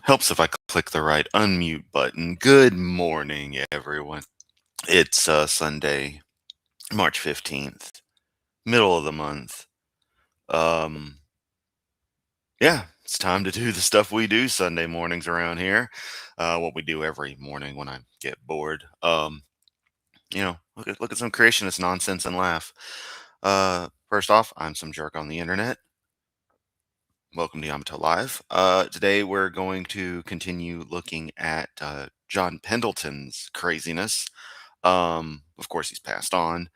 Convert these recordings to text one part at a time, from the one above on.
Helps if I click the right unmute button. Good morning, everyone. It's Sunday, March 15th, middle of the month. Yeah, it's time to do the stuff we do Sunday mornings around here. What we do every morning when I get bored. Look at some creationist nonsense and laugh. First off, I'm some jerk on the internet. Welcome to Yamato Live. Today we're going to continue looking at John Pendleton's craziness. Of course, he's passed on.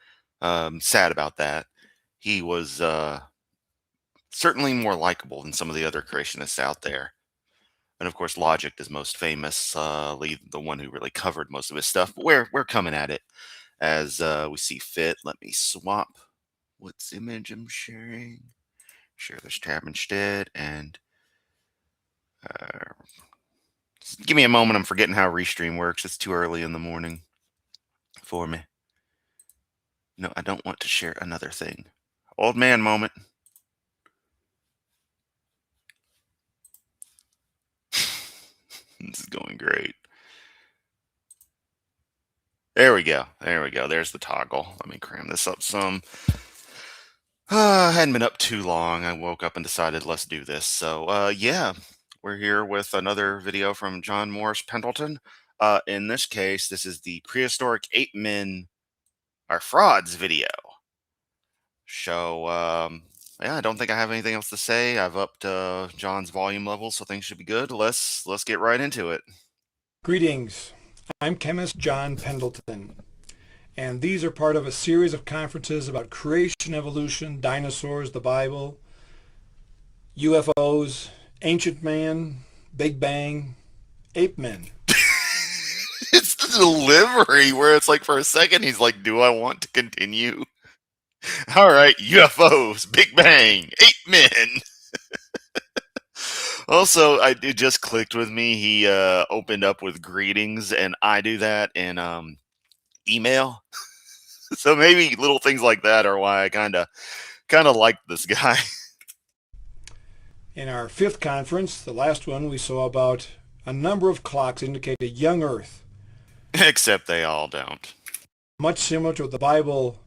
Sad about that. He was certainly more likable than some of the other creationists out there. And of course, Logic is most famous, the one who really covered most of his stuff. But we're coming at it as we see fit. Let me swap what's image I'm sharing. Share this tab instead, and give me a moment. I'm forgetting how Restream works. It's too early in the morning for me. No, I don't want to share another thing. Old man moment. This is going great. There we go. There we go. There's the toggle. Let me cram this up some. I hadn't been up too long. I woke up and decided, let's do this. So, yeah, we're here with another video from John Morris Pendleton. In this case, this is the Prehistoric Ape Men Are Frauds video. So, yeah, I don't think I have anything else to say. I've upped John's volume level, so things should be good. Let's get right into it. Greetings. I'm chemist John Pendleton, and these are part of a series of conferences about creation, evolution, dinosaurs, the Bible, UFOs, ancient man, Big Bang, ape men. It's the delivery where it's like for a second he's like, do I want to continue? All right, UFOs, Big Bang, ape men. Also, it just clicked with me. He opened up with greetings, and I do that in email. So maybe little things like that are why I kind of like this guy. In our fifth conference, the last one, we saw about a number of clocks indicate a young Earth, Except they all don't. much similar to what the Bible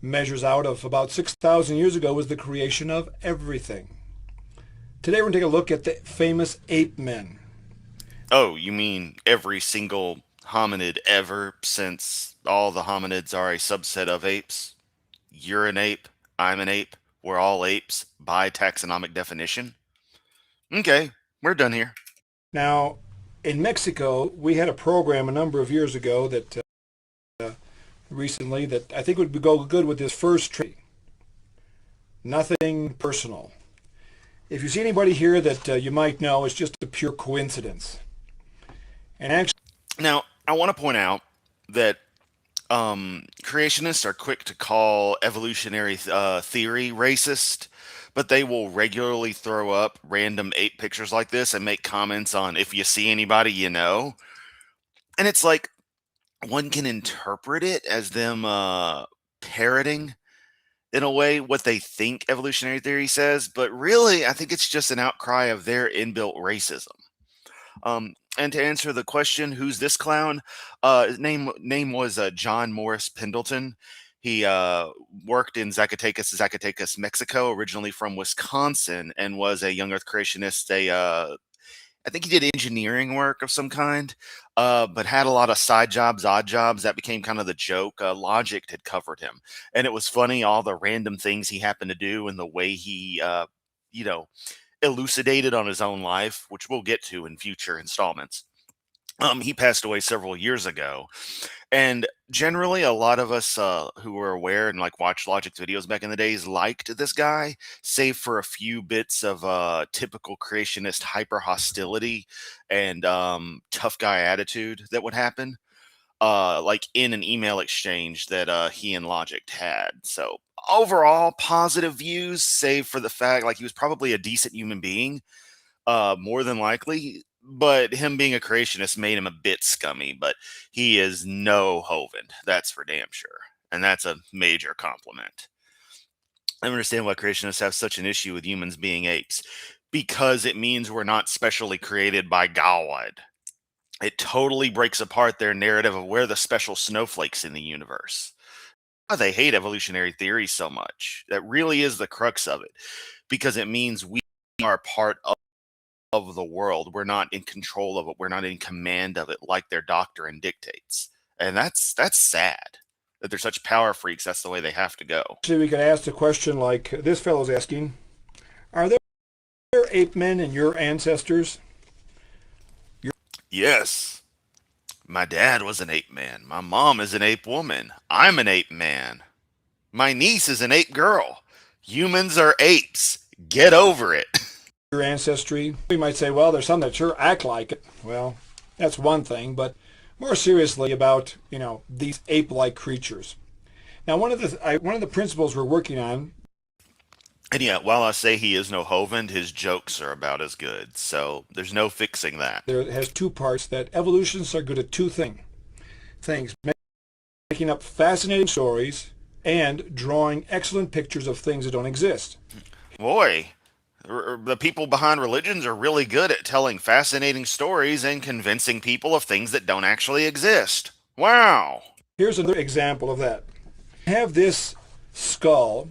measures out of about 6,000 years ago was the creation of everything. Today we're going to take a look at the famous ape men. Oh, you mean every single hominid ever since all the hominids are a subset of apes? You're an ape, I'm an ape, we're all apes by taxonomic definition? Okay, we're done here. Now, in Mexico, we had a program a number of years ago that recently that I think would go good with this first tree. Nothing personal. If you see anybody here that you might know, it's just a pure coincidence. And actually, Now, I want to point out that creationists are quick to call evolutionary theory racist, but they will regularly throw up random ape pictures like this and make comments on if you see anybody you know. And it's like one can interpret it as them parroting in a way what they think evolutionary theory says, but really I think it's just an outcry of their inbuilt racism. And to answer the question, who's this clown? His name was John Morris Pendleton. He worked in Zacatecas, Mexico, originally from Wisconsin, and was a young Earth creationist. I think he did engineering work of some kind, but had a lot of side jobs, odd jobs. That became kind of the joke. Logic had covered him, and it was funny all the random things he happened to do and the way he, you know, elucidated on his own life, which we'll get to in future installments. He passed away several years ago, and generally, a lot of us who were aware and like watched Logic's videos back in the days liked this guy, save for a few bits of typical creationist hyper hostility and tough guy attitude that would happen, like in an email exchange that he and Logic had. So overall, positive views, save for the fact like he was probably a decent human being, more than likely. But him being a creationist made him a bit scummy, but he is no Hovind. That's for damn sure. And that's a major compliment. I understand why creationists have such an issue with humans being apes, because it means we're not specially created by God. It totally breaks apart their narrative of we're the special snowflakes in the universe. Why they hate evolutionary theory so much. That really is the crux of it, because it means we are part of the world. We're not in control of it. We're not in command of it like their doctrine dictates. And that's sad that they're such power freaks. That's the way they have to go. we could ask the question like this fellow's asking, are there ape men in your ancestors? Yes, my dad was an ape man. My mom is an ape woman. I'm an ape man. My niece is an ape girl. Humans are apes. Get over it. Your ancestry? We might say, well, there's some that sure act like it. Well, that's one thing, but more seriously about, these ape-like creatures. Now, one of the principles we're working on, And yeah, while I say he is no Hovind, his jokes are about as good. So there's no fixing that. there has two parts, that evolutionists are good at two things, making up fascinating stories and drawing excellent pictures of things that don't exist. Boy, the people behind religions are really good at telling fascinating stories and convincing people of things that don't actually exist. Wow. Here's another example of that. I have this skull,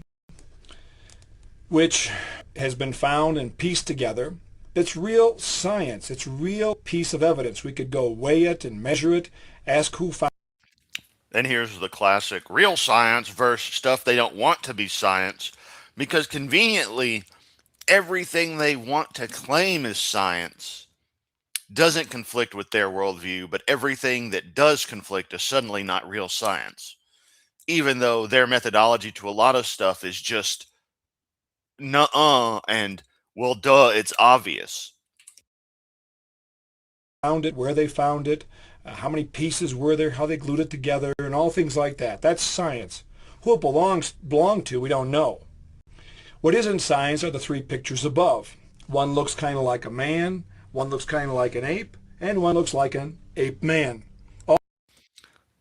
which has been found and pieced together. It's real science. It's a real piece of evidence. We could go weigh it and measure it, ask who found And here's the classic real science versus stuff they don't want to be science, because conveniently, everything they want to claim is science doesn't conflict with their worldview, but everything that does conflict is suddenly not real science, even though their methodology to a lot of stuff is just nuh-uh and well duh, it's obvious. it, where they found it, how many pieces were there, how they glued it together, and all things like that. That's science. Who it belonged to, we don't know. What isn't science are the three pictures above. One looks kind of like a man, one looks kind of like an ape, and one looks like an ape man.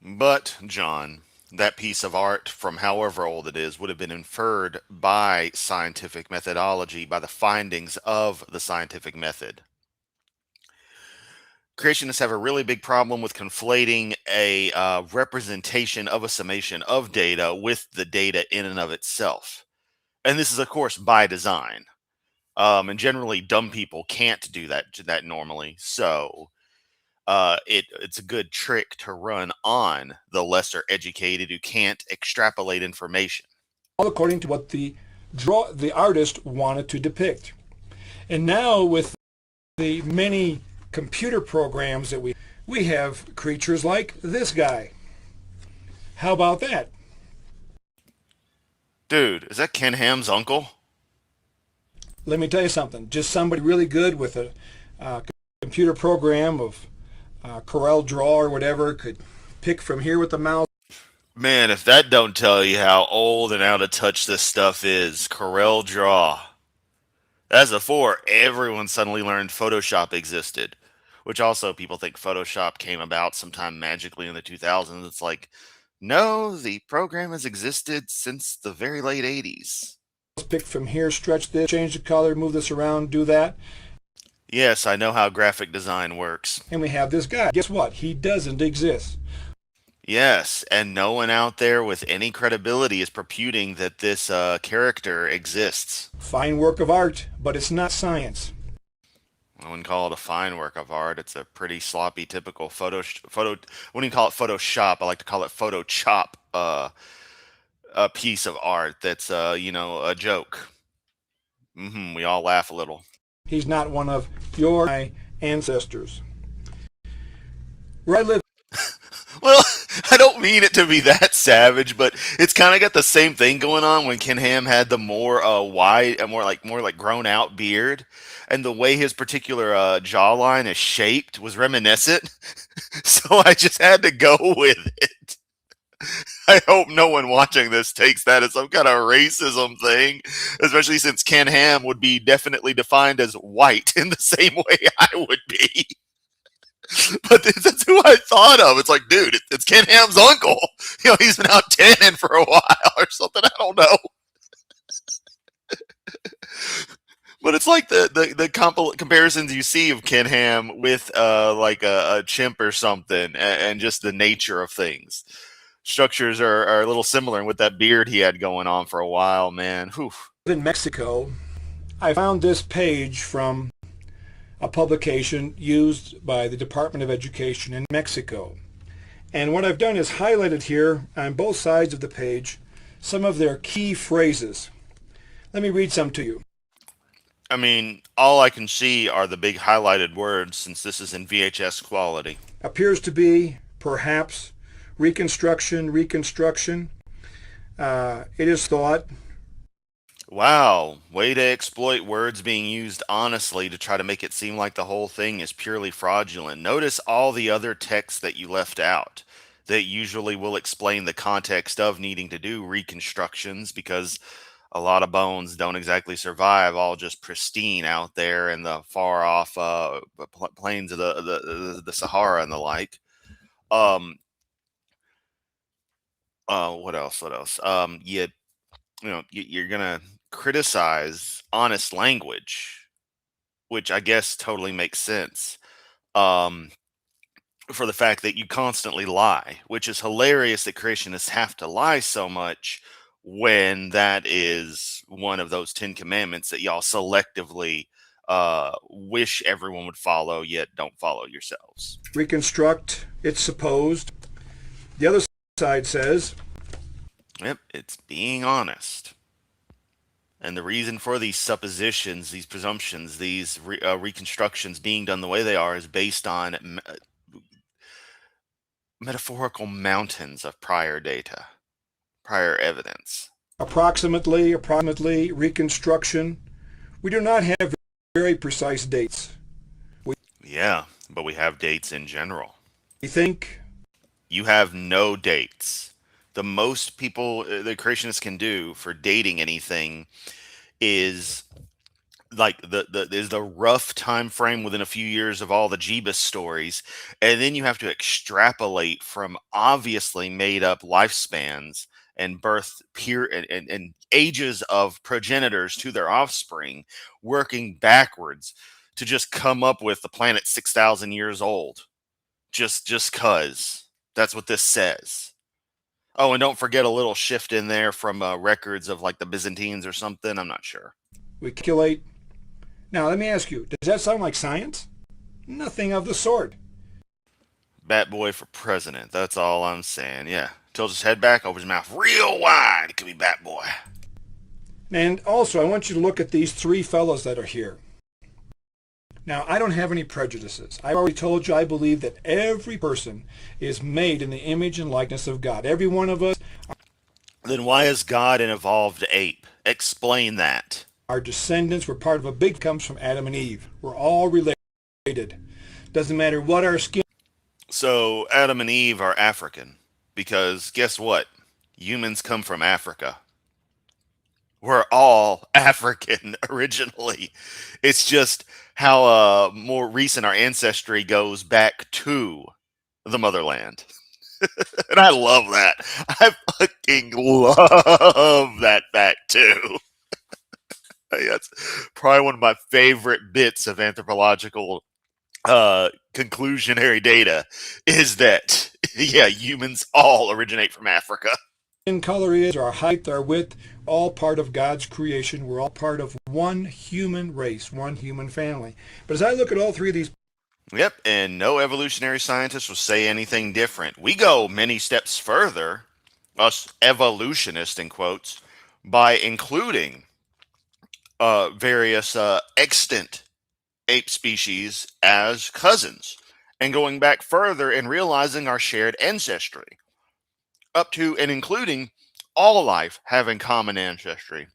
But, John, That piece of art, from however old it is, would have been inferred by scientific methodology, by the findings of the scientific method. Creationists have a really big problem with conflating a representation of a summation of data with the data in and of itself. And this is, of course, by design. And generally, dumb people can't do that normally. So it's a good trick to run on the lesser educated who can't extrapolate information. all according to what the artist wanted to depict. And now with the many computer programs that we have creatures like this guy. How about that? Dude, is that Ken Ham's uncle? Let me tell you something. Just somebody really good with a uh, computer program of Corel Draw or whatever could pick from here with the mouse. Man, if that don't tell you how old and out of touch this stuff is, Corel Draw. That's before everyone suddenly learned Photoshop existed, which also people think Photoshop came about sometime magically in the 2000s. It's like, no, the program has existed since the very late 80s. Pick from here, stretch this, change the color, move this around, do that. Yes, I know how graphic design works. And we have this guy. Guess what? He doesn't exist. Yes, and no one out there with any credibility is reputing that this character exists. Fine work of art, but it's not science. I wouldn't call it a fine work of art. It's a pretty sloppy, typical photo. I wouldn't call it Photoshop. I like to call it Photochop. A piece of art that's a joke. We all laugh a little. He's not one of your ancestors. Where I live, Well, I don't mean it to be that savage, but it's kind of got the same thing going on when Ken Ham had the more wide, more like grown out beard, and the way his particular jawline is shaped was reminiscent. So I just had to go with it. I hope no one watching this takes that as some kind of racism thing, especially since Ken Ham would be definitely defined as white in the same way I would be. But that's who I thought of. It's like, dude, it's Ken Ham's uncle. He's been out tanning for a while or something. I don't know. But it's like the comparisons you see of Ken Ham with like a chimp or something, and just the nature of things. Structures are a little similar, and with that beard he had going on for a while, man. Whew. in Mexico. I found this page from a publication used by the Department of Education in Mexico. And what I've done is highlighted here on both sides of the page some of their key phrases. Let me read some to you. I mean, all I can see are the big highlighted words since this is in VHS quality. Appears to be, perhaps, reconstruction. It is thought. Wow, way to exploit words being used honestly to try to make it seem like the whole thing is purely fraudulent. Notice all the other text that you left out that usually will explain the context of needing to do reconstructions, because a lot of bones don't exactly survive all just pristine out there in the far off plains of the Sahara and the like. Um, what else? What else? You're gonna criticize honest language, which I guess totally makes sense. Um, for the fact that you constantly lie, which is hilarious that creationists have to lie so much when that is one of those 10 commandments that y'all selectively wish everyone would follow, yet don't follow yourselves. Reconstruct, it's supposed. The other side says, Yep, it's being honest. And the reason for these suppositions, these presumptions, these reconstructions being done the way they are is based on metaphorical mountains of prior data, prior evidence. approximately, reconstruction. We do not have very precise dates. Yeah, but we have dates in general. We think You have no dates. The most people, the creationists can do for dating anything is like the is the rough time frame within a few years of all the Jeebus stories, and then you have to extrapolate from obviously made up lifespans and birth peer and ages of progenitors to their offspring, working backwards to just come up with the planet 6,000 years old. Just cuz that's what this says. Oh, and don't forget a little shift in there from records of like the Byzantines or something. I'm not sure. We calculate. Now, let me ask you, does that sound like science? Nothing of the sort. Bat boy for president. That's all I'm saying. Yeah. Tilts his head back, opens his mouth real wide. It could be Bat boy. And also, I want you to look at these three fellows that are here. Now, I don't have any prejudices. I've already told you I believe that every person is made in the image and likeness of God. Every one of us Then why is God an evolved ape? Explain that. are descendants. We're part of a big comes from Adam and Eve. We're all related. Doesn't matter what our skin. So Adam and Eve are African because guess what? Humans come from Africa. We're all African originally. It's just how more recent our ancestry goes back to the motherland. And I love that. I fucking love that fact too. That's probably one of my favorite bits of anthropological conclusionary data is that yeah, humans all originate from Africa. Color is, our height, our width, all part of God's creation. We're all part of one human race, one human family. But as I look at all three of these Yep, and no evolutionary scientist will say anything different. We go many steps further, us evolutionists in quotes, by including various extant ape species as cousins, and going back further and realizing our shared ancestry, up to and including all life having common ancestry,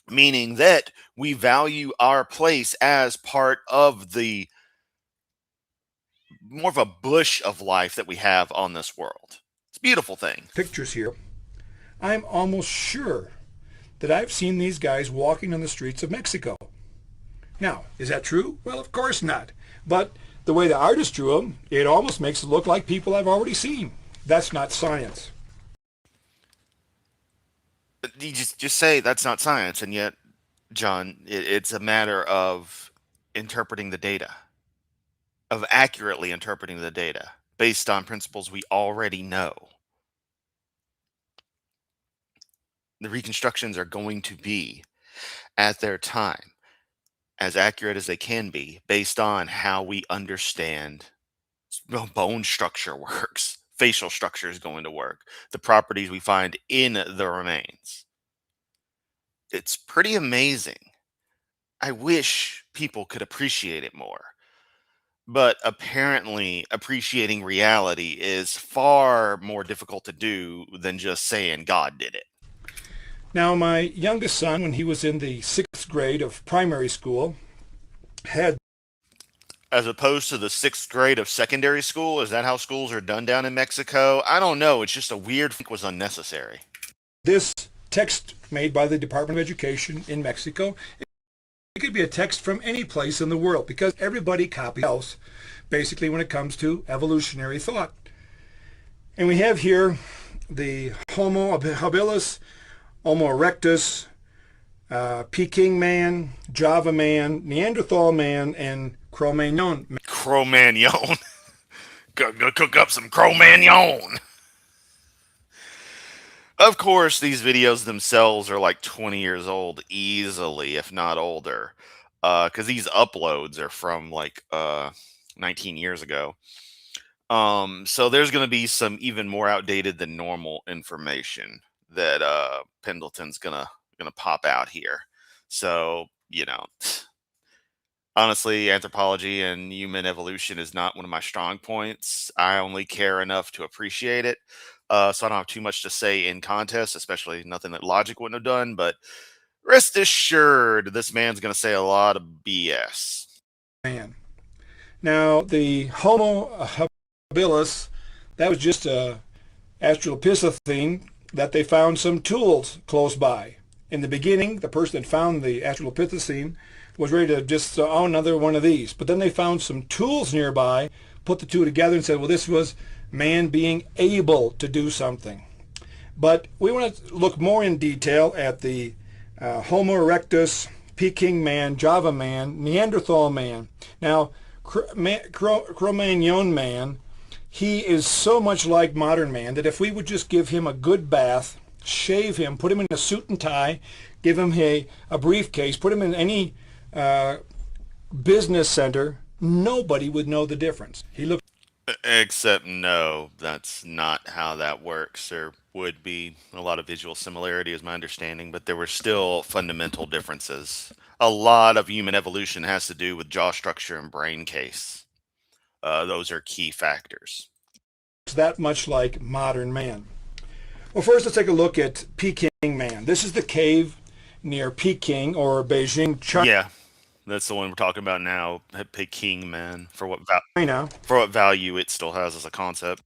meaning that we value our place as part of the more of a bush of life that we have on this world. It's a beautiful thing. pictures here, I'm almost sure that I've seen these guys walking on the streets of Mexico. Now, is that true? Well, of course not. But the way the artist drew them, it almost makes it look like people I've already seen. That's not science. But you just say that's not science, and yet, John, it's a matter of interpreting the data, of accurately interpreting the data based on principles we already know. The reconstructions are going to be, at their time, as accurate as they can be based on how we understand bone structure works, facial structure is going to work, the properties we find in the remains. It's pretty amazing. I wish people could appreciate it more. But apparently, appreciating reality is far more difficult to do than just saying God did it. Now, my youngest son, when he was in the 6th grade of primary school, had As opposed to the 6th grade of secondary school, is that how schools are done down in Mexico? I don't know. It's just a weird thing was unnecessary. this text made by the Department of Education in Mexico. It could be a text from any place in the world because everybody copies else, basically, when it comes to evolutionary thought. And we have here the Homo habilis, Homo erectus, Peking man, Java man, Neanderthal man, and Cro-Magnon. Cro-Magnon. Go cook up some Cro-Magnon. Of course, these videos themselves are like 20 years old easily, if not older. Because these uploads are from like 19 years ago. So there's going to be some even more outdated than normal information that Pendleton's gonna pop out here. So honestly, anthropology and human evolution is not one of my strong points. I only care enough to appreciate it. So I don't have too much to say in contest, especially nothing that logic wouldn't have done. But rest assured, this man's going to say a lot of BS. Man. Now, the Homo habilis, that was just a Australopithecine that they found some tools close by. In the beginning, the person that found the Australopithecine was ready to just, oh, another one of these. But then they found some tools nearby, put the two together and said, well, this was man being able to do something. But we want to look more in detail at the Homo erectus, Peking man, Java man, Neanderthal man. Now, Cro-Magnon man, he is so much like modern man that if we would just give him a good bath, shave him, put him in a suit and tie, give him a briefcase, put him in any uh, business center, nobody would know the difference. He looked Except, no, that's not how that works. There would be a lot of visual similarity, is my understanding, but there were still fundamental differences. A lot of human evolution has to do with jaw structure and brain case. Those are key factors. that much like modern man. Well, first let's take a look at Peking man. This is the cave near Peking or Beijing, Yeah, that's the one we're talking about now. Peking man, China, for what value it still has as a concept.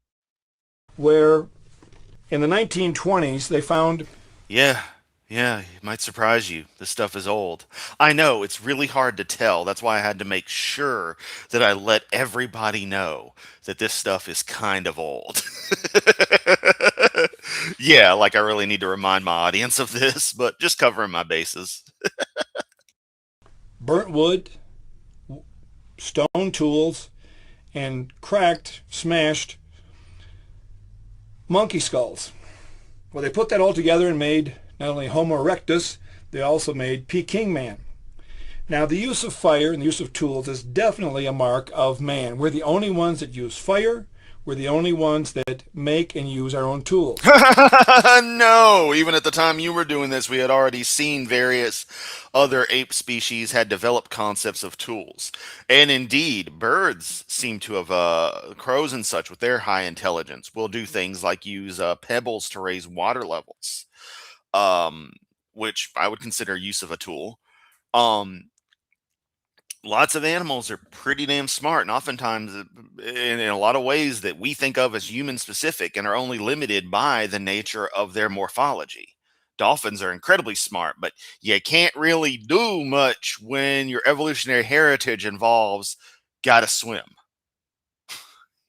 where in the 1920s they found Yeah, yeah, it might surprise you. This stuff is old. I know, it's really hard to tell. That's why I had to make sure that I let everybody know that this stuff is kind of old. Yeah, like I really need to remind my audience of this, but just covering my bases. burnt wood, stone tools, and cracked, smashed monkey skulls. Well, they put that all together and made not only Homo erectus, they also made Peking man. Now, the use of fire and the use of tools is definitely a mark of man. We're the only ones that use fire. We're the only ones that make and use our own tools. No, even at the time you were doing this, we had already seen various other ape species had developed concepts of tools. And indeed, birds seem to have, crows and such, with their high intelligence, will do things like use pebbles to raise water levels, um, which I would consider use of a tool. Um, Lots of animals are pretty damn smart, and oftentimes, in a lot of ways that we think of as human specific and are only limited by the nature of their morphology. Dolphins are incredibly smart, but you can't really do much when your evolutionary heritage involves gotta swim.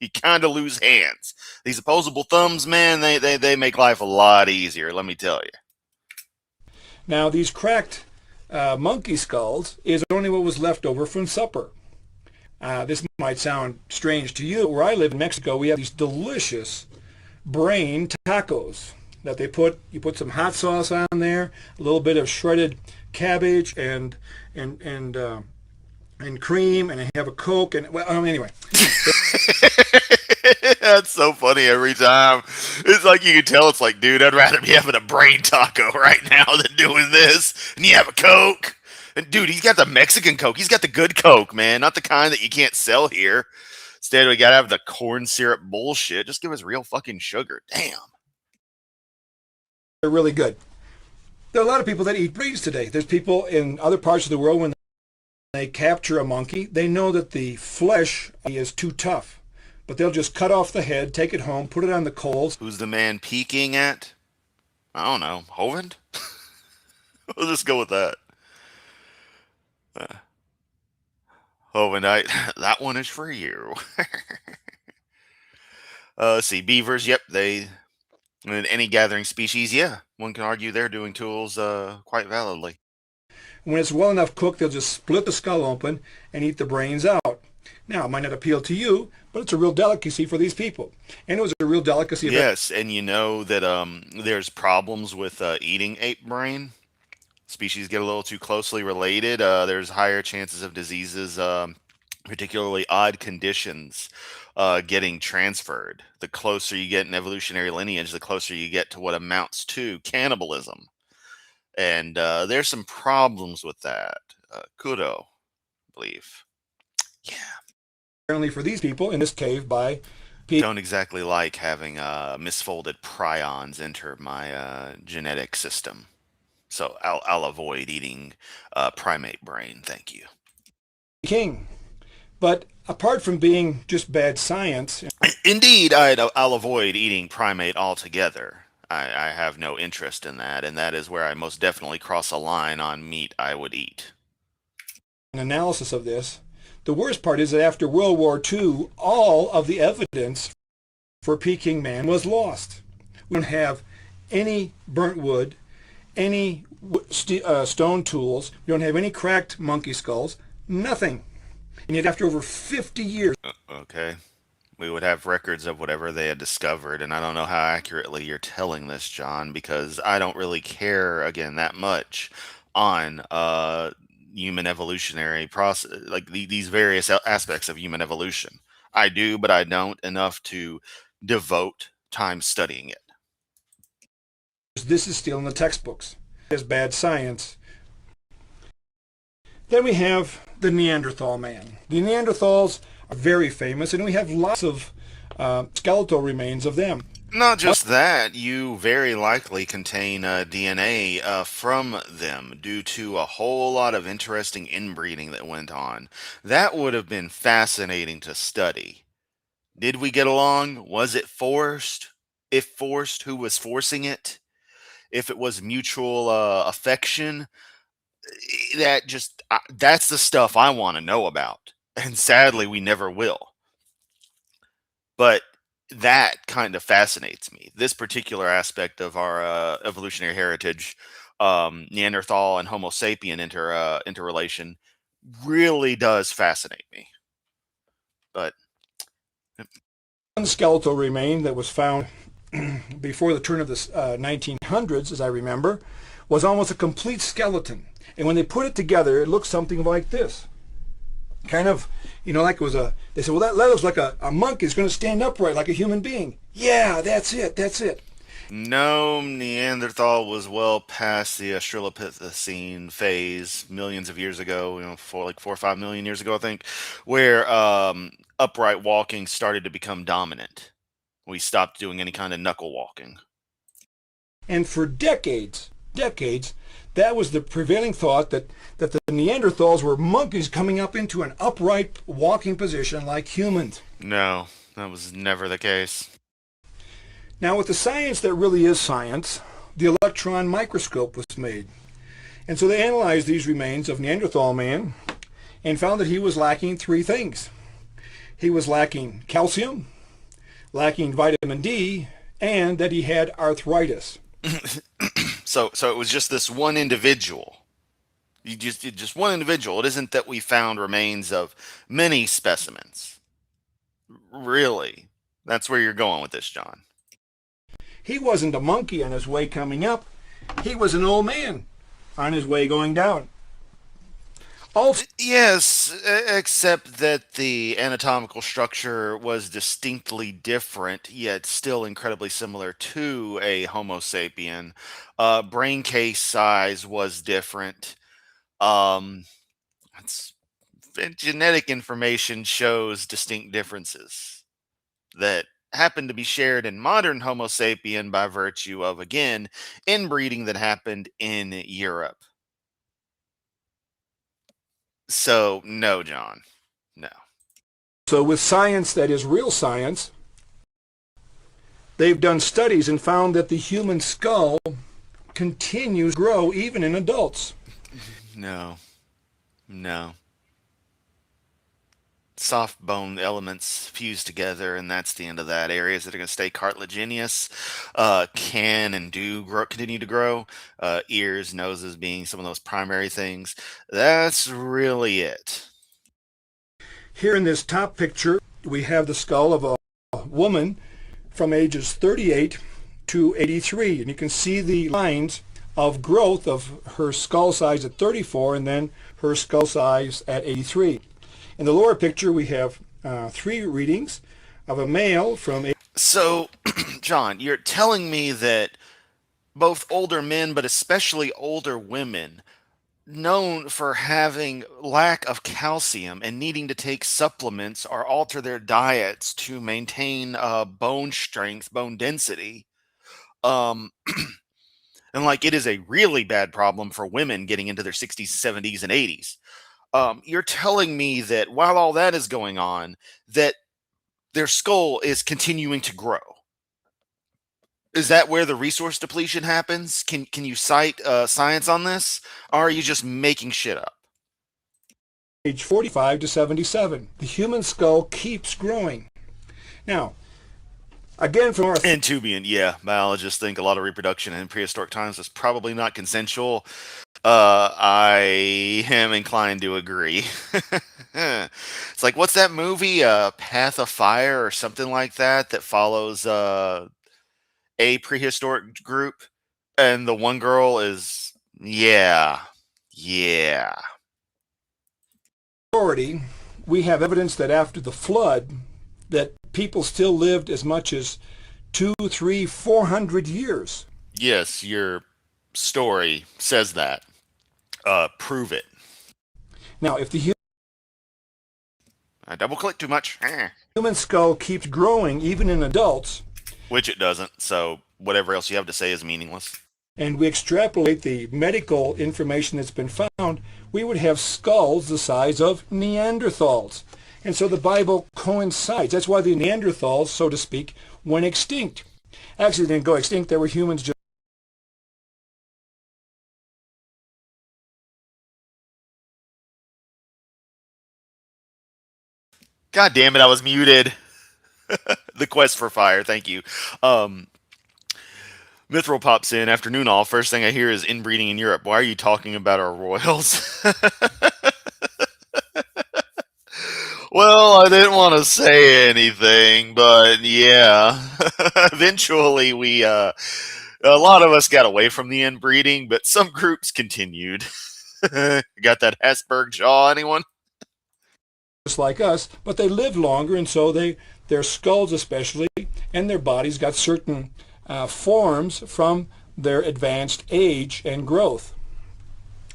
You kind of lose hands. These opposable thumbs, man, they make life a lot easier, let me tell you. Now, these cracked monkey skulls is only what was left over from supper. This might sound strange to you. Where I live in Mexico, we have these delicious brain tacos that you put some hot sauce on there, a little bit of shredded cabbage and cream, and I have a Coke, and well, anyway. That's so funny every time. It's like you can tell it's like, dude, I'd rather be having a brain taco right now than doing this. And you have a Coke. And dude, he's got the Mexican Coke. He's got the good Coke, man. Not the kind that you can't sell here. Instead, we gotta have the corn syrup bullshit. Just give us real fucking sugar. Damn. They're really good. There are a lot of people that eat breeds today. There's people in other parts of the world when they capture a monkey, they know that the flesh is too tough. But they'll just cut off the head, take it home, put it on the coals. Who's the man peeking at? I don't know. Hovind? We'll just go with that. Uh, Hovind, that one is for you. Let's see. Beavers, yep, in any gathering species, yeah. One can argue they're doing tools quite validly. When it's well enough cooked, they'll just split the skull open and eat the brains out. Now, it might not appeal to you, but it's a real delicacy for these people. And it was a real delicacy. Yes, and you know that there's problems with eating ape brain. Species get a little too closely related. There's higher chances of diseases, particularly odd conditions, getting transferred. The closer you get in evolutionary lineage, the closer you get to what amounts to cannibalism. And there's some problems with that. Kudo, I believe. Yeah. Apparently for these people in this cave by Don't exactly like having misfolded prions enter my genetic system. So I'll avoid eating primate brain. Thank you. King. But apart from being just bad science, Indeed, I'll avoid eating primate altogether. I have no interest in that, and that is where I most definitely cross a line on meat I would eat. An analysis of this. The worst part is that after World War II, all of the evidence for Peking man was lost. We don't have any burnt wood, any stone tools. We don't have any cracked monkey skulls. Nothing. And yet after over 50 years, Okay. We would have records of whatever they had discovered, and I don't know how accurately you're telling this, John, because I don't really care, again, that much on human evolutionary process, like these various aspects of human evolution. I do, but I don't enough to devote time studying it. this is still in the textbooks as bad science. Then we have the Neanderthal man. The Neanderthals are very famous, and we have lots of skeletal remains of them. Not just that, you very likely contain DNA from them due to a whole lot of interesting inbreeding that went on. That would have been fascinating to study. Did we get along? Was it forced? If forced, who was forcing it? If it was mutual affection, that's the stuff I want to know about. And sadly, we never will. But that kind of fascinates me. This particular aspect of our evolutionary heritage, Neanderthal and Homo sapien interrelation, really does fascinate me. But One skeletal remain that was found before the turn of the 1900s, as I remember, was almost a complete skeleton. And when they put it together, it looked something like this. Kind of, like it was they said, well, that looks like a monkey is going to stand upright like a human being. Yeah, that's it. no, Neanderthal was well past the Australopithecine phase millions of years ago, for like 4 or 5 million years ago, I think, where upright walking started to become dominant. We stopped doing any kind of knuckle walking. And for decades, that was the prevailing thought that the Neanderthals were monkeys coming up into an upright walking position like humans. No, that was never the case. Now, with the science that really is science, the electron microscope was made. And so they analyzed these remains of Neanderthal man and found that he was lacking three things. He was lacking calcium, lacking vitamin D, and that he had arthritis. So it was just this one individual. Just one individual. It isn't that we found remains of many specimens. Really, that's where you're going with this, John. He wasn't a monkey on his way coming up. He was an old man on his way going down. Also, Yes, except that the anatomical structure was distinctly different, yet still incredibly similar to a Homo sapien. Brain case size was different. Um, it's, Genetic information shows distinct differences that happen to be shared in modern Homo sapien by virtue of, again, inbreeding that happened in Europe. So, no, John. No. with science that is real science, they've done studies and found that the human skull continues to grow even in adults. No. No. Soft bone elements fuse together, and that's the end of that. Areas that are going to stay cartilaginous can and do continue to grow. Ears, noses being some of those primary things. That's really it. Here in this top picture, we have the skull of a woman from ages 38 to 83, and you can see the lines of growth of her skull size at 34 and then her skull size at 83. In the lower picture, we have three readings of a male from So, John, you're telling me that both older men, but especially older women, known for having lack of calcium and needing to take supplements or alter their diets to maintain bone strength, bone density. Um, and like it is a really bad problem for women getting into their 60s, 70s, and 80s. You're telling me that while all that is going on, that their skull is continuing to grow. Is that where the resource depletion happens? Can you cite science on this, or are you just making shit up? Age 45 to 77. The human skull keeps growing. Now, again, from our And Tubian, yeah, biologists think a lot of reproduction in prehistoric times was probably not consensual. I am inclined to agree. It's like, what's that movie, Path of Fire or something like that, that follows a prehistoric group, and the one girl is, yeah, yeah. authority, we have evidence that after the flood, that people still lived as much as 2, 3, 400 years. Yes, your story says that. Prove it. Now, if the I double click too much. human skull keeps growing even in adults, Which it doesn't, so whatever else you have to say is meaningless. and we extrapolate the medical information that's been found, we would have skulls the size of Neanderthals. And so the Bible coincides. That's why the Neanderthals, so to speak, went extinct. Actually, they didn't go extinct. They were humans just God damn it, I was muted. The quest for fire, thank you. Mithril pops in, afternoon all. First thing I hear is inbreeding in Europe. Why are you talking about our royals? Well, I didn't want to say anything, but yeah. Eventually, a lot of us got away from the inbreeding, but some groups continued. Got that Hesburgh jaw, anyone? like us, but they lived longer, and so their skulls especially, and their bodies got certain forms from their advanced age and growth.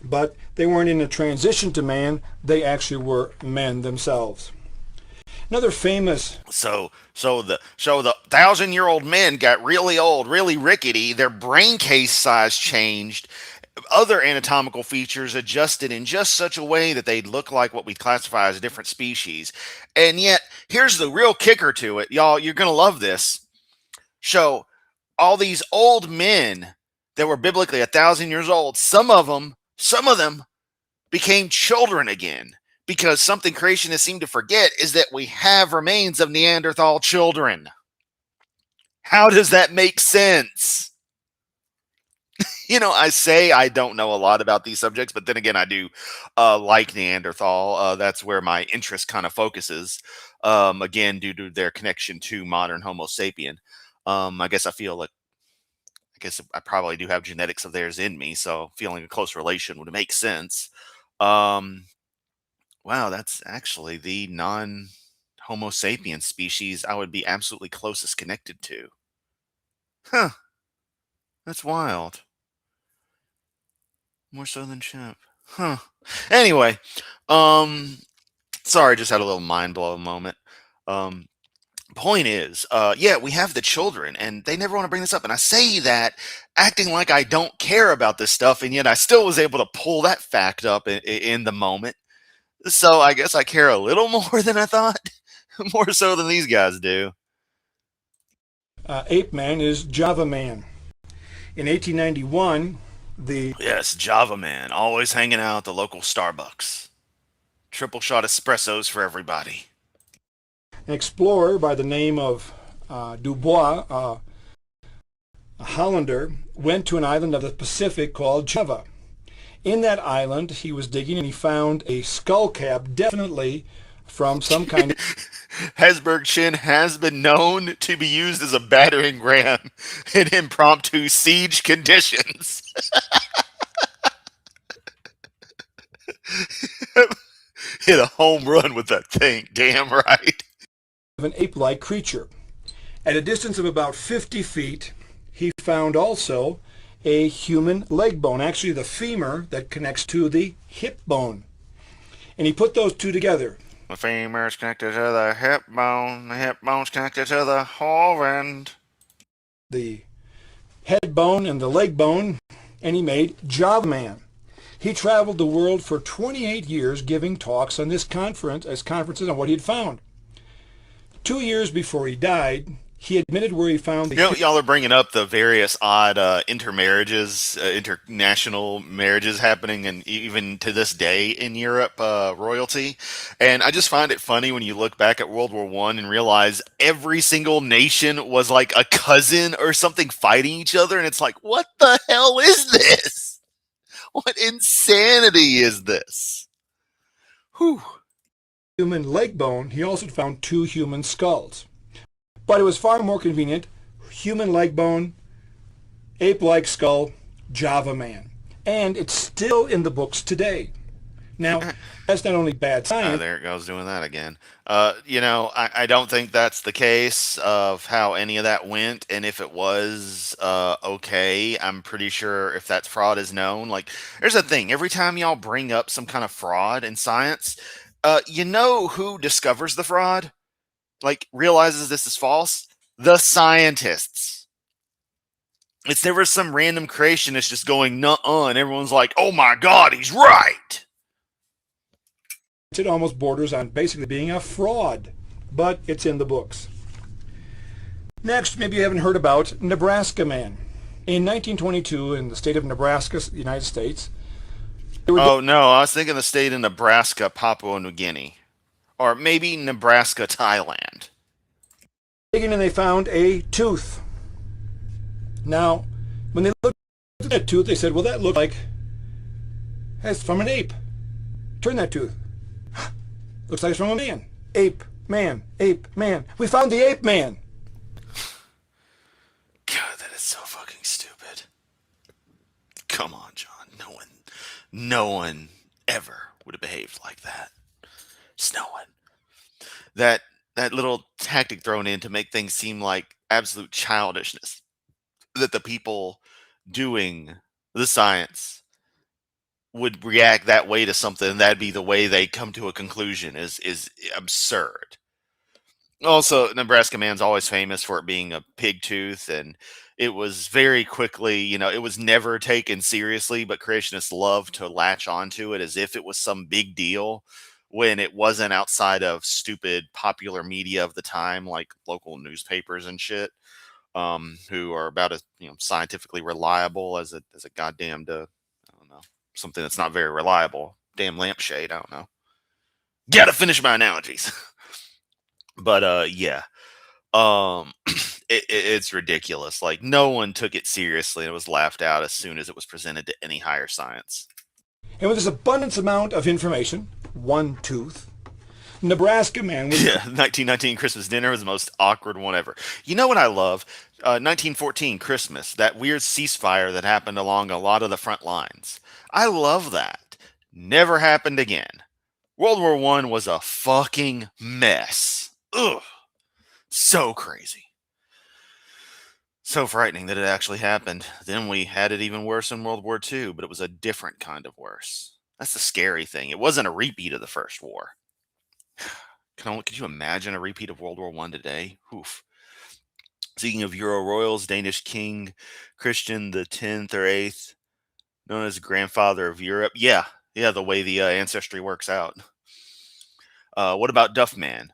But they weren't in a transition to man, they actually were men themselves. Another famous So the 1,000-year-old men got really old, really rickety. Their brain case size changed. Other anatomical features adjusted in just such a way that they'd look like what we classify as a different species. And yet, here's the real kicker to it, y'all. You're gonna love this. So, all these old men that were biblically 1,000 years old, some of them became children again, because something creationists seem to forget is that we have remains of Neanderthal children. How does that make sense? I say I don't know a lot about these subjects, but then again, I do like Neanderthal. That's where my interest kind of focuses. Again, due to their connection to modern Homo sapien. I guess I probably do have genetics of theirs in me, so feeling a close relation would make sense. Um, wow, that's actually the non-Homo sapien species I would be absolutely closest connected to. Huh, that's wild. More so than chimp. Huh. Anyway, um, sorry, just had a little mind blow moment. Um, Point is, yeah, we have the children, and they never want to bring this up. And I say that acting like I don't care about this stuff, and yet I still was able to pull that fact up in the moment. So I guess I care a little more than I thought, more so than these guys do. ape man is Java man. In 1891, the Yes, Java Man, always hanging out at the local Starbucks. Triple shot espressos for everybody. an explorer by the name of Dubois, a Hollander, went to an island of the Pacific called Java. In that island, he was digging and he found a skull cap, definitely from some kind of Hesburgh Chin has been known to be used as a battering ram in impromptu siege conditions. Hit a home run with that thing, damn right. an ape-like creature. At a distance of about 50 feet, he found also a human leg bone, actually the femur that connects to the hip bone. And he put those two together. The femur is connected to the hip bone's connected to the whole end. The head bone and the leg bone, and he made Java Man. He traveled the world for 28 years giving talks on this conferences on what he had found. 2 years before he died, He admitted where he found the You know, y'all are bringing up the various odd intermarriages, international marriages happening, and even to this day in Europe, royalty. And I just find it funny when you look back at World War One and realize every single nation was like a cousin or something fighting each other, and it's like, what the hell is this? What insanity is this? Whew. human leg bone, he also found two human skulls. But it was far more convenient. Human leg bone, ape-like skull, Java man. And it's still in the books today. Now, that's not only bad science. There it goes doing that again. I don't think that's the case of how any of that went. And if it was, okay, I'm pretty sure if that fraud is known, like, there's a thing. Every time y'all bring up some kind of fraud in science, you know who discovers the fraud? Like, realizes this is false? The scientists. It's never some random creationist just going, nuh-uh, and everyone's like, oh my God, he's right. It almost borders on basically being a fraud, but it's in the books. Next, maybe you haven't heard about Nebraska Man. In 1922, in the state of Nebraska, United States, Oh no, I was thinking the state of Nebraska, Papua New Guinea, or maybe Nebraska, Thailand. digging and they found a tooth. Now, when they looked at that tooth, they said, well, that looked like it's from an ape. Turn that tooth. Looks like it's from a man. Ape, man, ape, man. We found the ape man. God, that is so fucking stupid. Come on, John. No one ever would have behaved like that. Just no one. That that little tactic thrown in to make things seem like absolute childishness. That the people doing the science would react that way to something, and that'd be the way they come to a conclusion is absurd. Also, Nebraska Man's always famous for it being a pig tooth, and it was very quickly, it was never taken seriously, but creationists love to latch onto it as if it was some big deal when it wasn't outside of stupid popular media of the time, like local newspapers and shit, who are about as scientifically reliable as a goddamned I don't know, something that's not very reliable. Damn lampshade, I don't know. Gotta finish my analogies. But yeah. It's ridiculous. Like, no one took it seriously, and it was laughed out as soon as it was presented to any higher science. And with this abundance amount of information, one tooth, Nebraska Man was Yeah, 1919 Christmas dinner was the most awkward one ever. You know what I love? 1914 Christmas, that weird ceasefire that happened along a lot of the front lines. I love that. Never happened again. World War One was a fucking mess. Ugh. So crazy. So frightening that it actually happened. Then we had it even worse in World War II, but it was a different kind of worse. That's the scary thing. It wasn't a repeat of the First War. Could you imagine a repeat of World War One today? Oof. Speaking of Euro royals, Danish King Christian the 10th or 8th, known as grandfather of Europe. Yeah, the way the ancestry works out. What about Duffman?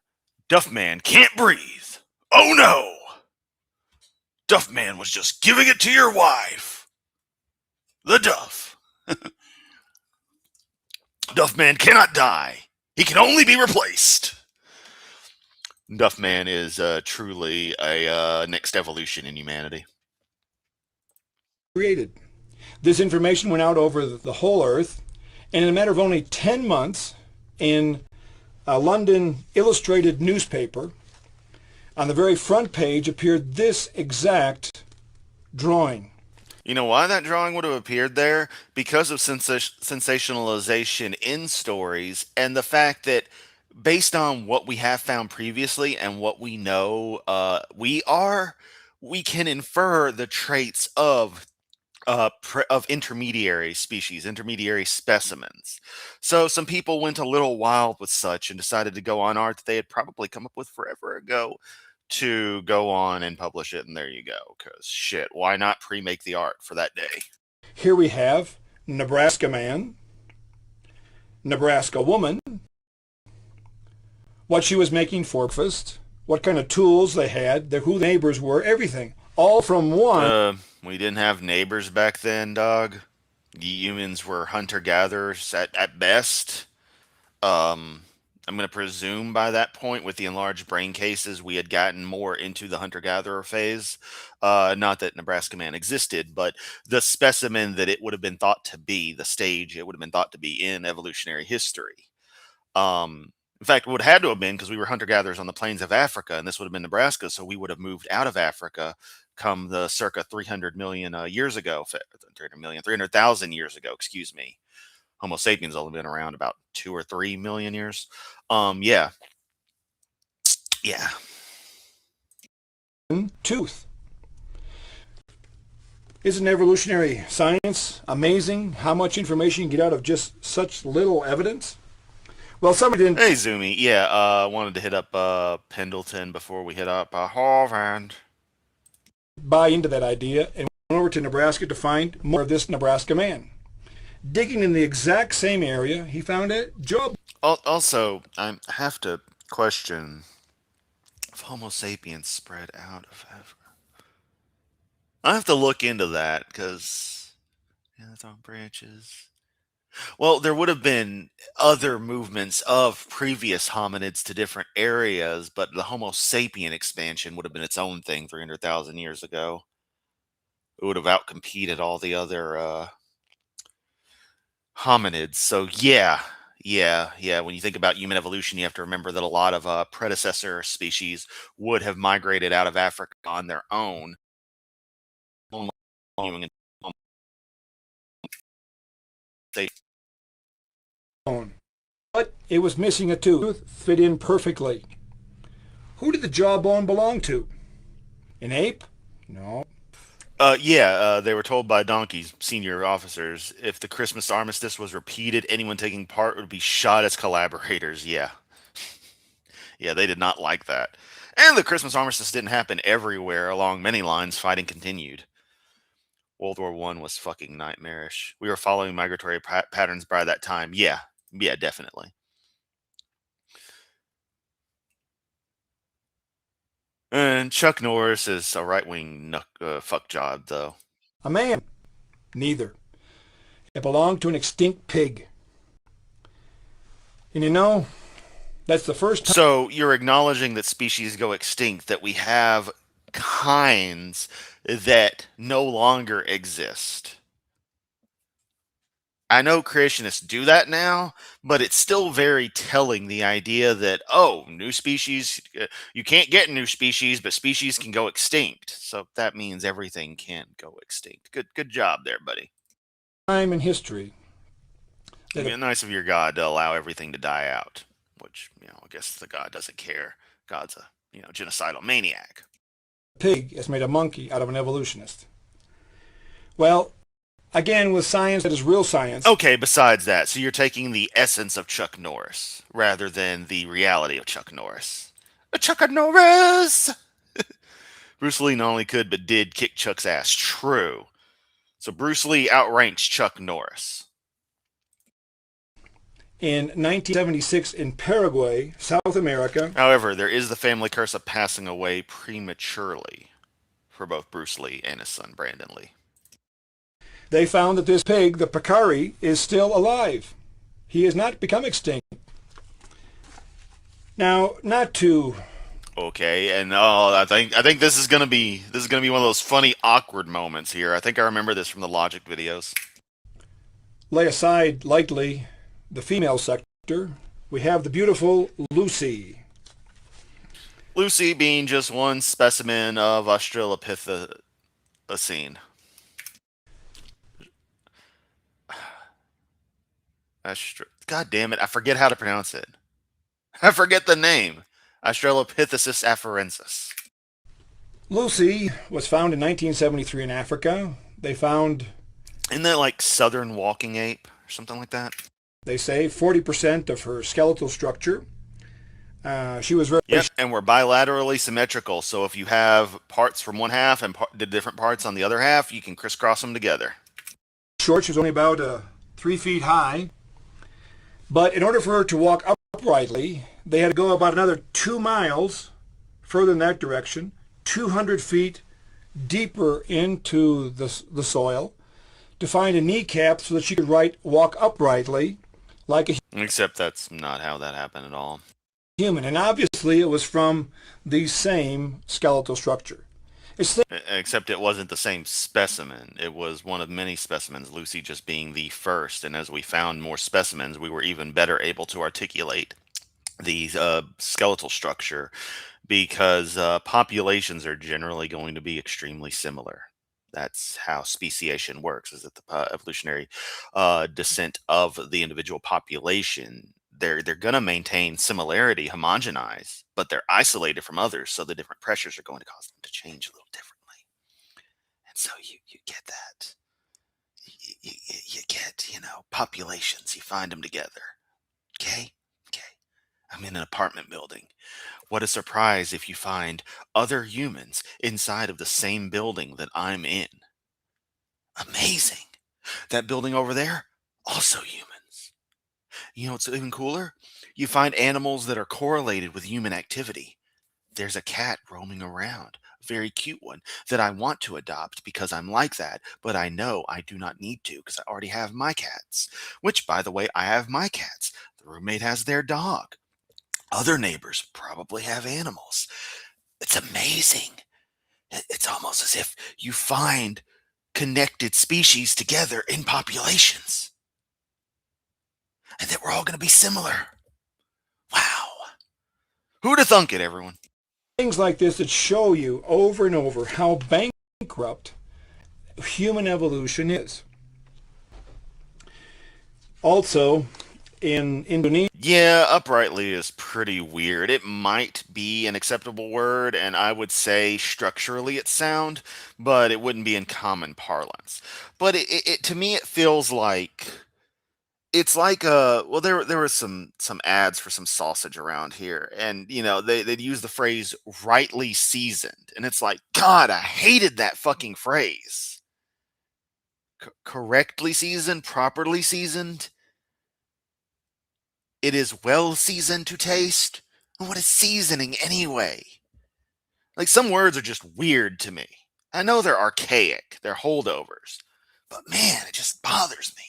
Duffman can't breathe. Oh no! Duffman was just giving it to your wife. The Duff. Duffman cannot die. He can only be replaced. Duffman is truly a next evolution in humanity. created. This information went out over the whole earth, and in a matter of only 10 months, in a London illustrated newspaper, on the very front page appeared this exact drawing. You know why that drawing would have appeared there? Because of sensationalization in stories, and the fact that based on what we have found previously and what we know we can infer the traits of intermediary species, intermediary specimens. So some people went a little wild with such and decided to go on art that they had probably come up with forever ago to go on and publish it, and there you go. Because shit, why not pre-make the art for that day? Here we have Nebraska Man, Nebraska Woman, what she was making for breakfast, what kind of tools they had, who the neighbors were, everything. All from one. We didn't have neighbors back then, dog. Humans were hunter-gatherers at best. Um, I'm going to presume by that point, with the enlarged brain cases, we had gotten more into the hunter-gatherer phase. Not that Nebraska Man existed, but the specimen that it would have been thought to be, the stage it would have been thought to be in evolutionary history. In fact, it would have had to have been because we were hunter-gatherers on the plains of Africa, and this would have been Nebraska, so we would have moved out of Africa come the circa 300 million years ago, 300 million, 300,000 years ago, excuse me. Homo sapiens only been around about 2 or 3 million years. Yeah, yeah. Tooth. Isn't evolutionary science amazing how much information you can get out of just such little evidence? Well, somebody didn't Hey, Zoomy. Yeah, wanted to hit up Pendleton before we hit up Harvard. buy into that idea and went over to Nebraska to find more of this Nebraska man. Digging in the exact same area, he found a jaw. Also, I have to question if Homo sapiens spread out of Africa. I have to look into that because yeah, it's on branches. Well, there would have been other movements of previous hominids to different areas, but the Homo sapien expansion would have been its own thing 300,000 years ago. It would have outcompeted all the other hominids. So, yeah. When you think about human evolution, you have to remember that a lot of predecessor species would have migrated out of Africa on their own. They But it was missing a tooth, fit in perfectly. Who did the jawbone belong to? An ape? No. They were told by Donkey's senior officers if the Christmas armistice was repeated, anyone taking part would be shot as collaborators. Yeah. Yeah, they did not like that. And the Christmas armistice didn't happen everywhere. Along many lines, fighting continued. World War One was fucking nightmarish. We were following migratory patterns by that time. Yeah, definitely. And Chuck Norris is a right-wing fuck job, though. A man? Neither. It belonged to an extinct pig. And you know, that's the first time. So you're acknowledging that species go extinct, that we have kinds that no longer exist. I know creationists do that now, but it's still very telling, the idea that, oh, new species, you can't get new species, but species can go extinct. So that means everything can go extinct. Good job there, buddy. Time in history that a Nice of your God to allow everything to die out, which, I guess the God doesn't care. God's a, genocidal maniac. pig has made a monkey out of an evolutionist. Well, again, with science that is real science, Okay, besides that, so you're taking the essence of Chuck Norris rather than the reality of Chuck Norris. Chuck Norris! Bruce Lee not only could but did kick Chuck's ass. True. So Bruce Lee outranks Chuck Norris. in 1976 in Paraguay, South America, However, there is the family curse of passing away prematurely for both Bruce Lee and his son Brandon Lee. they found that this pig, the peccary, is still alive. He has not become extinct. Now, not to Okay, and I think this is gonna be one of those funny awkward moments here. I think I remember this from the Logic videos. lay aside lightly the female sector, we have the beautiful Lucy. Lucy being just one specimen of Australopithecine. God damn it, I forget how to pronounce it. I forget the name. Australopithecus afarensis. Lucy was found in 1973 in Africa. They found, Isn't that like southern walking ape or something like that? they say, 40% of her skeletal structure. She was very Yep, and we're bilaterally symmetrical, so if you have parts from one half and the different parts on the other half, you can crisscross them together. short. She was only about 3 feet high. But in order for her to walk uprightly, they had to go about another 2 miles further in that direction, 200 feet deeper into the soil to find a kneecap so that she could walk uprightly like a Except that's not how that happened at all. human. And obviously it was from the same skeletal structure. It's Except it wasn't the same specimen. It was one of many specimens, Lucy just being the first. And as we found more specimens, we were even better able to articulate the skeletal structure because populations are generally going to be extremely similar. That's how speciation works, is that the evolutionary descent of the individual population, they're going to maintain similarity, homogenize, but they're isolated from others, so the different pressures are going to cause them to change a little differently. And so you get that. You get, populations, you find them together. Okay? Okay. I'm in an apartment building. What a surprise if you find other humans inside of the same building that I'm in. Amazing. That building over there, also humans. You know what's even cooler? You find animals that are correlated with human activity. There's a cat roaming around, a very cute one, that I want to adopt because I'm like that, but I know I do not need to because I already have my cats. Which, by the way, I have my cats. The roommate has their dog. Other neighbors probably have animals. It's amazing. It's almost as if you find connected species together in populations and that we're all going to be similar. Wow. Who'd have thunk it, everyone? things like this that show you over and over how bankrupt human evolution is. Also, in Indonesia, Yeah, uprightly is pretty weird. It might be an acceptable word, and I would say structurally it's sound, but it wouldn't be in common parlance. But to me, it feels like it's like well, there were some ads for some sausage around here, and they'd use the phrase rightly seasoned, and it's like, God, I hated that fucking phrase. Correctly seasoned, properly seasoned. It is well seasoned to taste. And what is seasoning anyway? Like, some words are just weird to me. I know they're archaic, they're holdovers, but man, it just bothers me.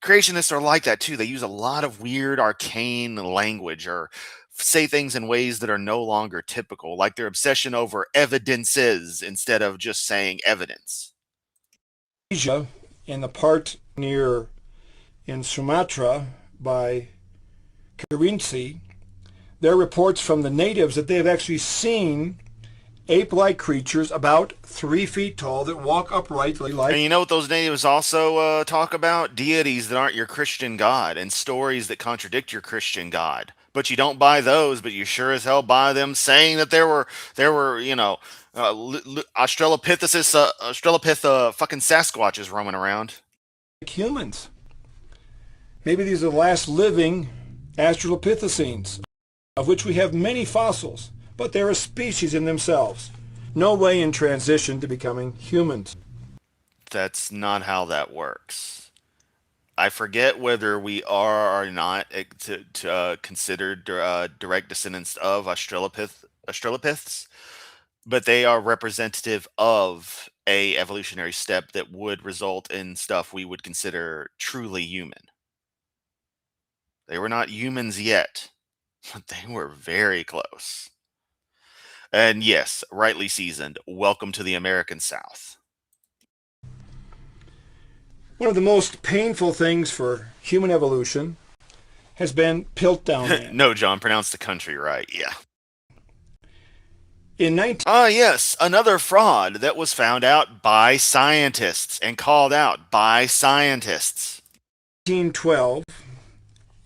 Creationists are like that too. They use a lot of weird, arcane language or say things in ways that are no longer typical, like their obsession over evidences instead of just saying evidence. in the part near in Sumatra by Kerinci, there are reports from the natives that they have actually seen ape-like creatures about 3 feet tall that walk uprightly And like you know what those natives also talk about? Deities that aren't your Christian God and stories that contradict your Christian God. But you don't buy those, but you sure as hell buy them saying that there were Australopithecus, fucking Sasquatches roaming around. humans. Maybe these are the last living Australopithecines, of which we have many fossils, but they're a species in themselves. No way in transition to becoming humans. That's not how that works. I forget whether we are or not considered direct descendants of Australopiths, but they are representative of a evolutionary step that would result in stuff we would consider truly human. They were not humans yet, but they were very close. And yes, rightly seasoned. Welcome to the American South. One of the most painful things for human evolution has been Piltdown Man. No, John, pronounce the country right. Yeah. In Ah, yes, another fraud that was found out by scientists and called out by scientists. 1912,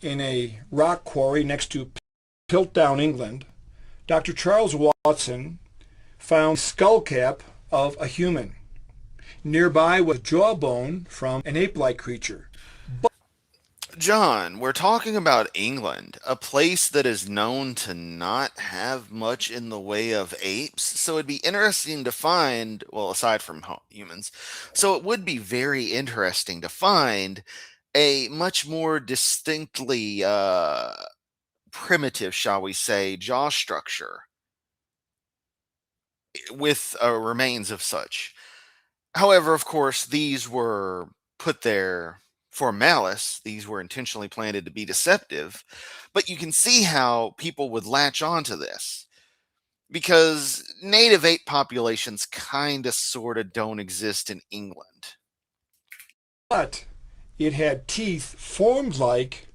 in a rock quarry next to Piltdown, England, Dr. Charles Watson found the skull cap of a human. Nearby was jawbone from an ape-like creature. John, we're talking about England, a place that is known to not have much in the way of apes. So it'd be interesting to find, well, aside from humans, so it would be very interesting to find a much more distinctly primitive, shall we say, jaw structure with remains of such. However, of course, these were put there for malice. These were intentionally planted to be deceptive. But you can see how people would latch onto this because native ape populations kind of sort of don't exist in England. But it had teeth formed like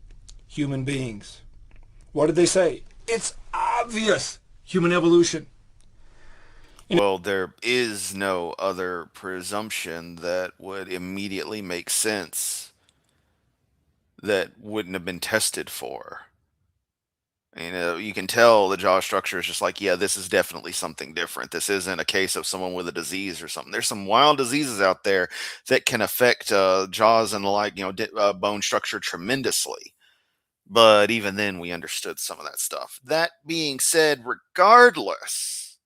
human beings. What did they say? It's obvious human evolution. And Well, there is no other presumption that would immediately make sense that wouldn't have been tested for. You can tell the jaw structure is just like, yeah, this is definitely something different. This isn't a case of someone with a disease or something. There's some wild diseases out there that can affect jaws and the like, bone structure tremendously. But even then, we understood some of that stuff. That being said, regardless,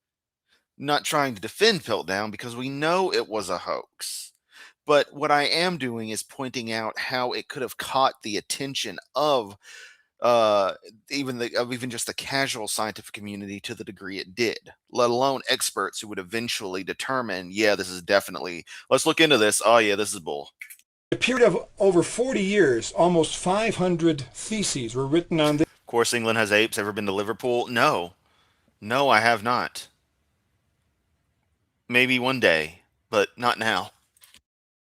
not trying to defend Piltdown because we know it was a hoax. But what I am doing is pointing out how it could have caught the attention of uh even just the casual scientific community to the degree it did, let alone experts who would eventually determine, yeah, this is definitely, let's look into this, oh yeah, this is bull. a period of over 40 years, almost 500 theses were written on Of course, England has apes. Ever been to Liverpool? No. No, I have not. Maybe one day, but not now.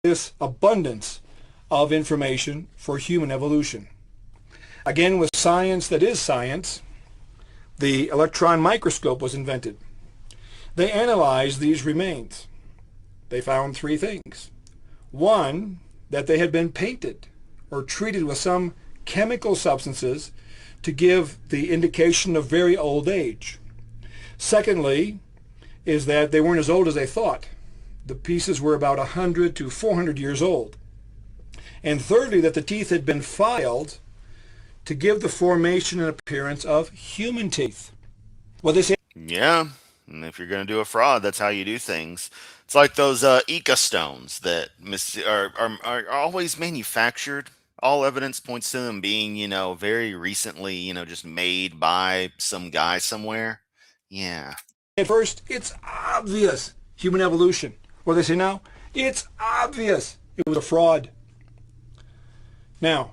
this abundance of information for human evolution. Again, with science that is science, the electron microscope was invented. They analyzed these remains. They found three things. One, that they had been painted or treated with some chemical substances to give the indication of very old age. Secondly, is that they weren't as old as they thought. The pieces were about 100 to 400 years old. And thirdly, that the teeth had been filed to give the formation and appearance of human teeth. Well, they say Yeah, and if you're going to do a fraud, that's how you do things. It's like those Ica stones that are always manufactured. All evidence points to them being, very recently, just made by some guy somewhere. Yeah. at first, it's obvious human evolution. What do they say now? It's obvious it was a fraud. Now,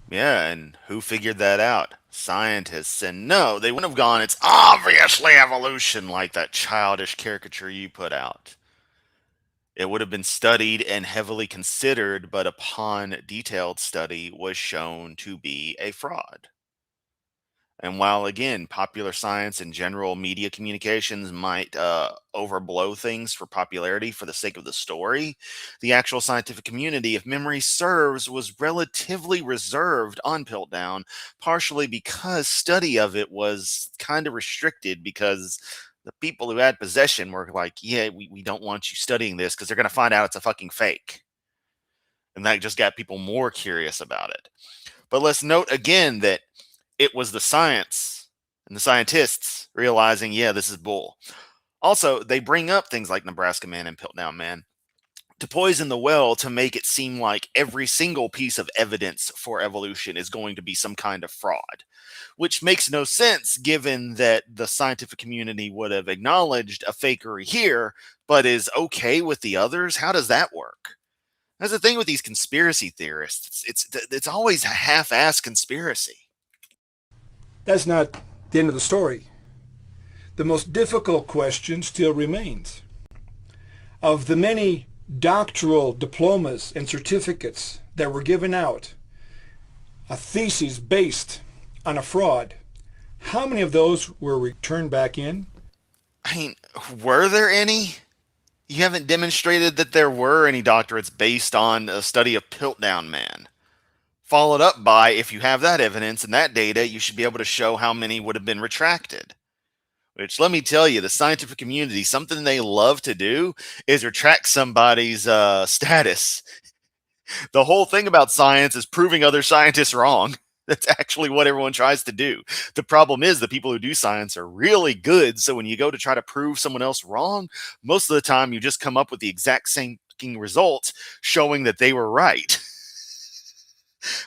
Yeah, and who figured that out? Scientists. And no, they wouldn't have gone, it's obviously evolution, like that childish caricature you put out. It would have been studied and heavily considered, but upon detailed study was shown to be a fraud. And while, again, popular science and general media communications might overblow things for popularity for the sake of the story, the actual scientific community, if memory serves, was relatively reserved on Piltdown, partially because study of it was kind of restricted because the people who had possession were like, yeah, we don't want you studying this because they're going to find out it's a fucking fake. And that just got people more curious about it. But let's note again that it was the science and the scientists realizing, yeah, this is bull. Also, they bring up things like Nebraska Man and Piltdown Man to poison the well to make it seem like every single piece of evidence for evolution is going to be some kind of fraud, which makes no sense given that the scientific community would have acknowledged a fakery here, but is okay with the others. How does that work? That's the thing with these conspiracy theorists. It's always a half-assed conspiracy. that's not the end of the story. The most difficult question still remains. Of the many doctoral diplomas and certificates that were given out, a thesis based on a fraud, how many of those were returned back in? I mean, were there any? You haven't demonstrated that there were any doctorates based on a study of Piltdown Man. Followed up by, if you have that evidence and that data, you should be able to show how many would have been retracted. Which, let me tell you, the scientific community, something they love to do is retract somebody's status. The whole thing about science is proving other scientists wrong. That's actually what everyone tries to do. The problem is the people who do science are really good. So when you go to try to prove someone else wrong, most of the time you just come up with the exact same results showing that they were right.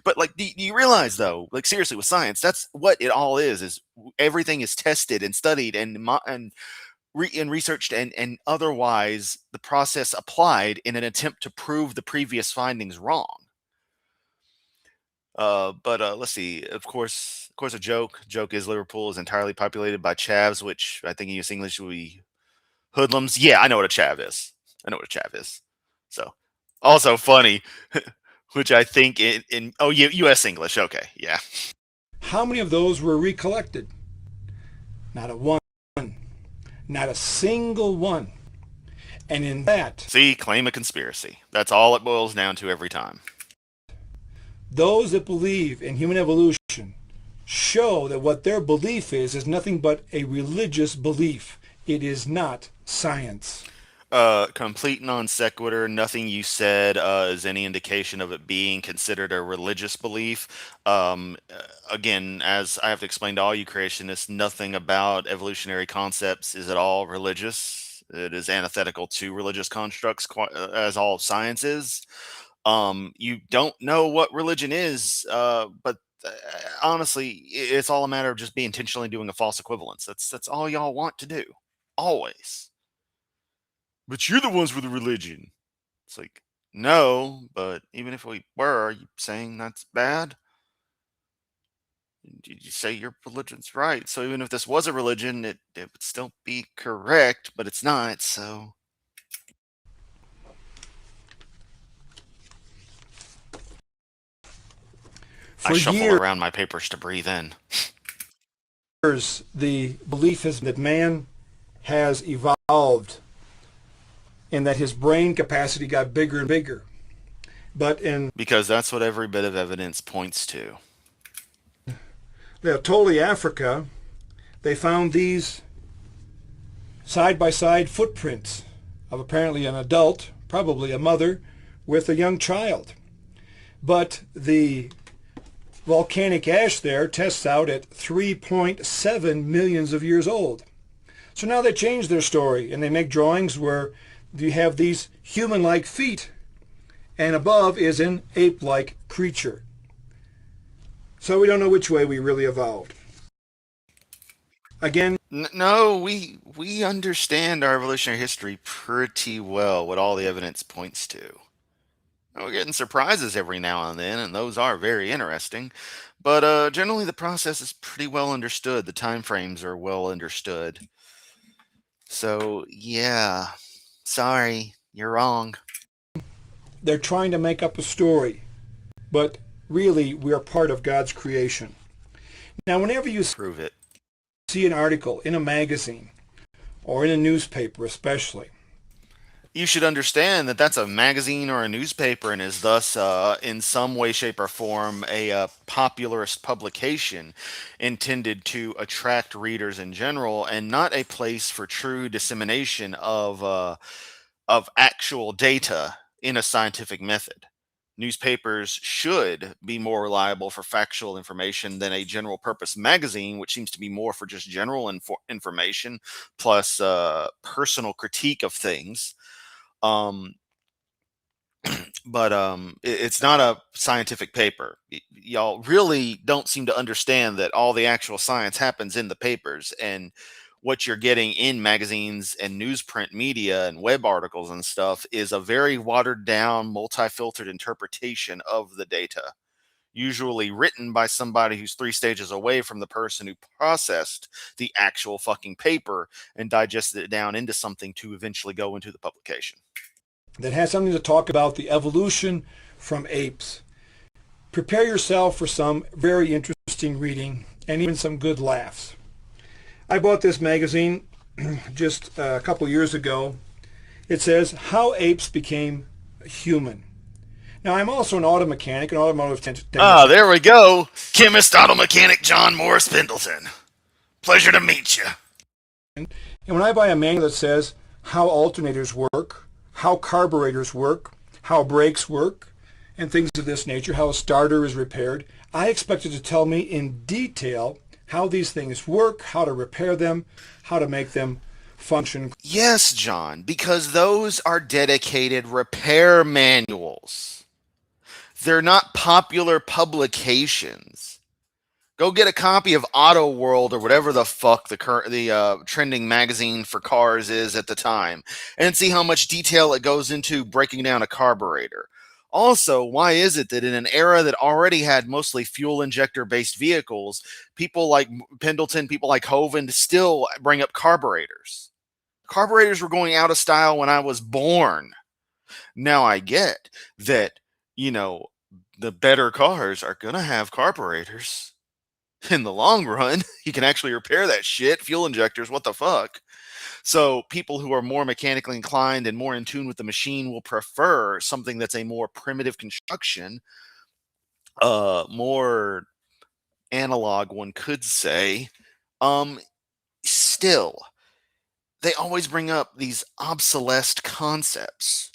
But like, do you realize though, like seriously with science, that's what it all is everything is tested and studied and and researched and otherwise the process applied in an attempt to prove the previous findings wrong. But let's see. Of course, a joke. Joke is Liverpool is entirely populated by chavs, which I think in US English would be hoodlums. Yeah, I know what a chav is. I know what a chav is. So, also funny, which I think in oh U.S. English. Okay, yeah. How many of those were recollected? Not a one, not a single one. And in that, See, claim a conspiracy. That's all it boils down to every time. those that believe in human evolution show that what their belief is nothing but a religious belief. It is not science. Complete non sequitur. Nothing you said is any indication of it being considered a religious belief. Again, as I have to explain to all you creationists, nothing about evolutionary concepts is at all religious. It is antithetical to religious constructs, as all of science is. You don't know what religion is, but honestly, it's all a matter of just being intentionally doing a false equivalence. That's all y'all want to do, always. But you're the ones with the religion. It's like, no, but even if we were, are you saying that's bad? You say your religion's right. So even if this was a religion, it would still be correct, but it's not. So I For shuffle years, around my papers to breathe in. the belief is that man has evolved and that his brain capacity got bigger and bigger. But in Because that's what every bit of evidence points to. Totally Africa, they found these side-by-side footprints of apparently an adult, probably a mother, with a young child. But the volcanic ash there tests out at 3.7 millions of years old. So now they change their story and they make drawings where you have these human-like feet and above is an ape-like creature. So we don't know which way we really evolved. Again, No, we understand our evolutionary history pretty well. What all the evidence points to. We're getting surprises every now and then, and those are very interesting. But generally, the process is pretty well understood. The time frames are well understood. So yeah, sorry, you're wrong. they're trying to make up a story, but really we are part of God's creation. Now, whenever you Prove it. see an article in a magazine or in a newspaper especially, You should understand that that's a magazine or a newspaper and is thus, in some way, shape, or form, a popularist publication intended to attract readers in general and not a place for true dissemination of actual data in a scientific method. Newspapers should be more reliable for factual information than a general purpose magazine, which seems to be more for just general information plus personal critique of things. Um, but it's not a scientific paper. Y'all really don't seem to understand that all the actual science happens in the papers, and what you're getting in magazines and newsprint media and web articles and stuff is a very watered down, multi-filtered interpretation of the data, usually written by somebody who's three stages away from the person who processed the actual fucking paper and digested it down into something to eventually go into the publication. that has something to talk about the evolution from apes. Prepare yourself for some very interesting reading and even some good laughs. I bought this magazine just a couple years ago. It says How Apes Became Human. Now, I'm also an auto mechanic, an automotive Ah, technician. there we go. Chemist, auto mechanic John Morris Pendleton. Pleasure to meet you. And when I buy a manual that says how alternators work, how carburetors work, how brakes work, and things of this nature, how a starter is repaired, I expect it to tell me in detail how these things work, how to repair them, how to make them function. Yes, John, because those are dedicated repair manuals. They're not popular publications. Go get a copy of Auto World or whatever the fuck the trending magazine for cars is at the time, and see how much detail it goes into breaking down a carburetor. Also, why is it that in an era that already had mostly fuel injector based vehicles, people like Pendleton, people like Hovind still bring up carburetors? Carburetors were going out of style when I was born. Now I get that, you know, the better cars are going to have carburetors in the long run. You can actually repair that shit. Fuel injectors, what the fuck? So people who are more mechanically inclined and more in tune with the machine will prefer something that's a more primitive construction, more analog, one could say. Still, they always bring up these obsolete concepts.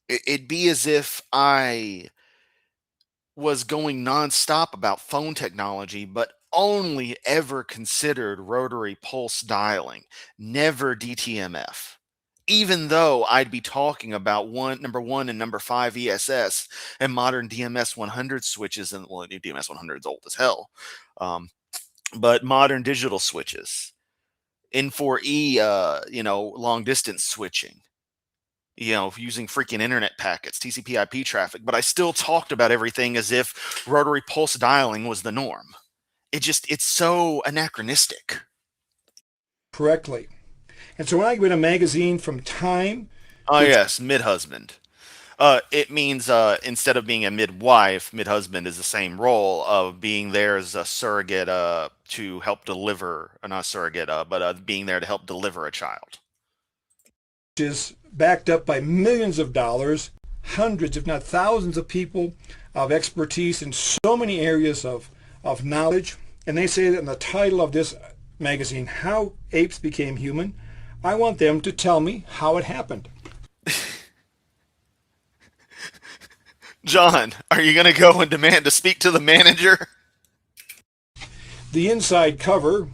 It'd be as if I was going nonstop about phone technology, but only ever considered rotary pulse dialing, never DTMF. Even though I'd be talking about number one and number five ESS and modern DMS 100 switches, and well, new DMS 100 is old as hell, um, but modern digital switches, N4E, long distance switching, using freaking internet packets, TCP/IP traffic, but I still talked about everything as if rotary pulse dialing was the norm. It's so anachronistic. correctly. And so when I get a magazine from Time, Oh which yes, mid husband. It means instead of being a midwife, mid husband is the same role of being there as a surrogate to help deliver, not surrogate, but being there to help deliver a child. is backed up by millions of dollars, hundreds, if not thousands of people of expertise in so many areas of knowledge. And they say that in the title of this magazine, How Apes Became Human, I want them to tell me how it happened. John, are you going to go and demand to speak to the manager? The inside cover,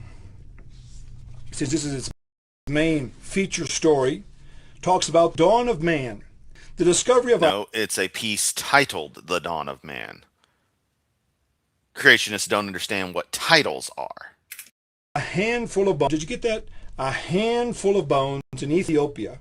since this is its main feature story, talks about dawn of man, the discovery of No, it's a piece titled The Dawn of Man. Creationists don't understand what titles are. a handful of bones. Did you get that? A handful of bones in Ethiopia